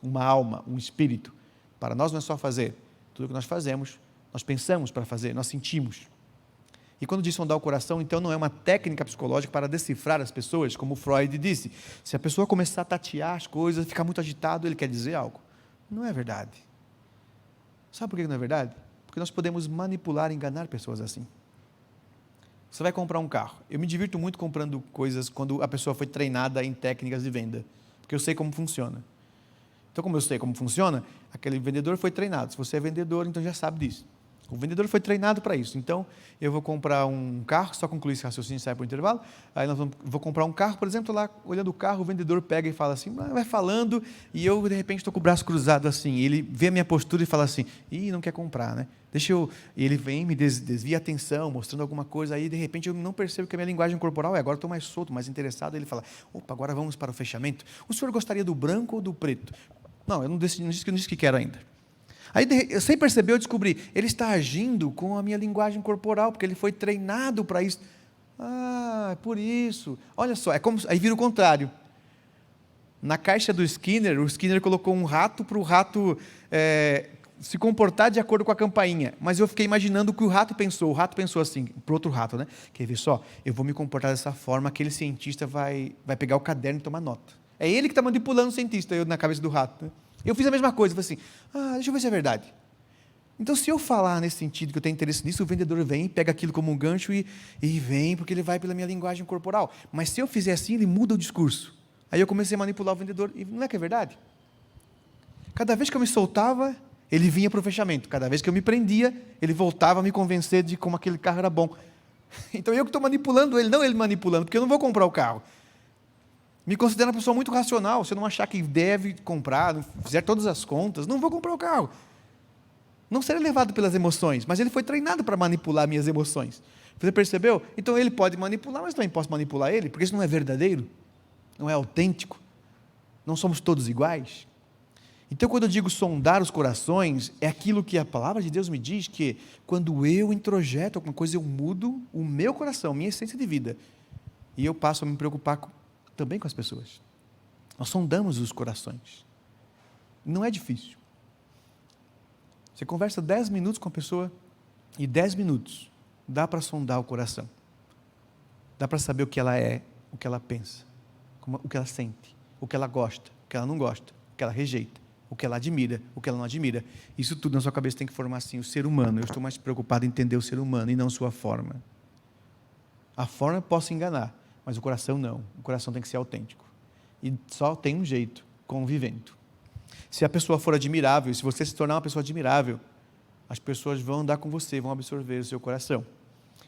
[SPEAKER 1] uma alma, um espírito. Para nós não é só fazer. Tudo o que nós fazemos, nós pensamos para fazer, nós sentimos. E quando diz sondar o coração, então não é uma técnica psicológica para decifrar as pessoas, como Freud disse. Se a pessoa começar a tatear as coisas, ficar muito agitado, ele quer dizer algo. Não é verdade. Sabe por que não é verdade? Porque nós podemos manipular e enganar pessoas assim. Você vai comprar um carro. Eu me divirto muito comprando coisas quando a pessoa foi treinada em técnicas de venda, porque eu sei como funciona. Então, como eu sei como funciona, aquele vendedor foi treinado. Se você é vendedor, então já sabe disso. O vendedor foi treinado para isso. Então, eu vou comprar um carro, só concluir esse raciocínio e sai para o intervalo. Aí vou comprar um carro, por exemplo, lá, olhando o carro, o vendedor pega e fala assim, vai falando, e eu, de repente, estou com o braço cruzado assim. Ele vê a minha postura e fala assim, não quer comprar, né? E ele vem, me desvia a atenção, mostrando alguma coisa, aí, de repente, eu não percebo que a minha linguagem corporal agora estou mais solto, mais interessado. Ele fala, opa, agora vamos para o fechamento. O senhor gostaria do branco ou do preto? Não, eu não disse que quero ainda. Aí, sem perceber, eu descobri, ele está agindo com a minha linguagem corporal, porque ele foi treinado para isso. É por isso. Olha só, aí vira o contrário. Na caixa do Skinner, o Skinner colocou um rato para o rato se comportar de acordo com a campainha. Mas eu fiquei imaginando o que o rato pensou. O rato pensou assim, para o outro rato, né? Quer ver só? Eu vou me comportar dessa forma, aquele cientista vai pegar o caderno e tomar nota. É ele que está manipulando o cientista, eu na cabeça do rato, né? Eu fiz a mesma coisa, falei assim, deixa eu ver se é verdade. Então, se eu falar nesse sentido, que eu tenho interesse nisso, o vendedor vem, pega aquilo como um gancho e vem, porque ele vai pela minha linguagem corporal. Mas se eu fizer assim, ele muda o discurso. Aí eu comecei a manipular o vendedor, e não é que é verdade? Cada vez que eu me soltava, ele vinha para o fechamento. Cada vez que eu me prendia, ele voltava a me convencer de como aquele carro era bom. Então, eu que estou manipulando ele, não ele manipulando, porque eu não vou comprar o carro. Me considero uma pessoa muito racional. Se eu não achar que deve comprar, não fizer todas as contas, não vou comprar o carro. Não serei levado pelas emoções, mas ele foi treinado para manipular minhas emoções. Você percebeu? Então ele pode manipular, mas também posso manipular ele, porque isso não é verdadeiro, não é autêntico. Não somos todos iguais. Então, quando eu digo sondar os corações, é aquilo que a palavra de Deus me diz, que quando eu introjeto alguma coisa, eu mudo o meu coração, minha essência de vida, e eu passo a me preocupar também com as pessoas. Nós sondamos os corações. Não é difícil. Você conversa 10 minutos com a pessoa e 10 minutos dá para sondar o coração. Dá para saber o que ela é, o que ela pensa, o que ela sente, o que ela gosta, o que ela não gosta, o que ela rejeita, o que ela admira, o que ela não admira. Isso tudo na sua cabeça tem que formar assim o ser humano. Eu estou mais preocupado em entender o ser humano e não sua forma. A forma eu posso enganar, mas o coração não. O coração tem que ser autêntico. E só tem um jeito, convivendo. Se a pessoa for admirável, se você se tornar uma pessoa admirável, as pessoas vão andar com você, vão absorver o seu coração.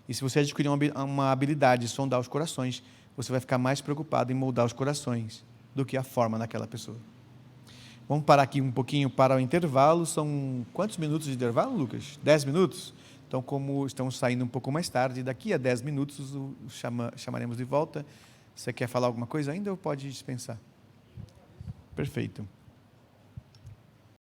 [SPEAKER 1] E se você adquirir uma habilidade de sondar os corações, você vai ficar mais preocupado em moldar os corações do que a forma daquela pessoa. Vamos parar aqui um pouquinho para o intervalo. São quantos minutos de intervalo, Lucas? 10 minutos? Então, como estamos saindo um pouco mais tarde, daqui a 10 minutos chamaremos de volta. Você quer falar alguma coisa ainda ou pode dispensar? Perfeito.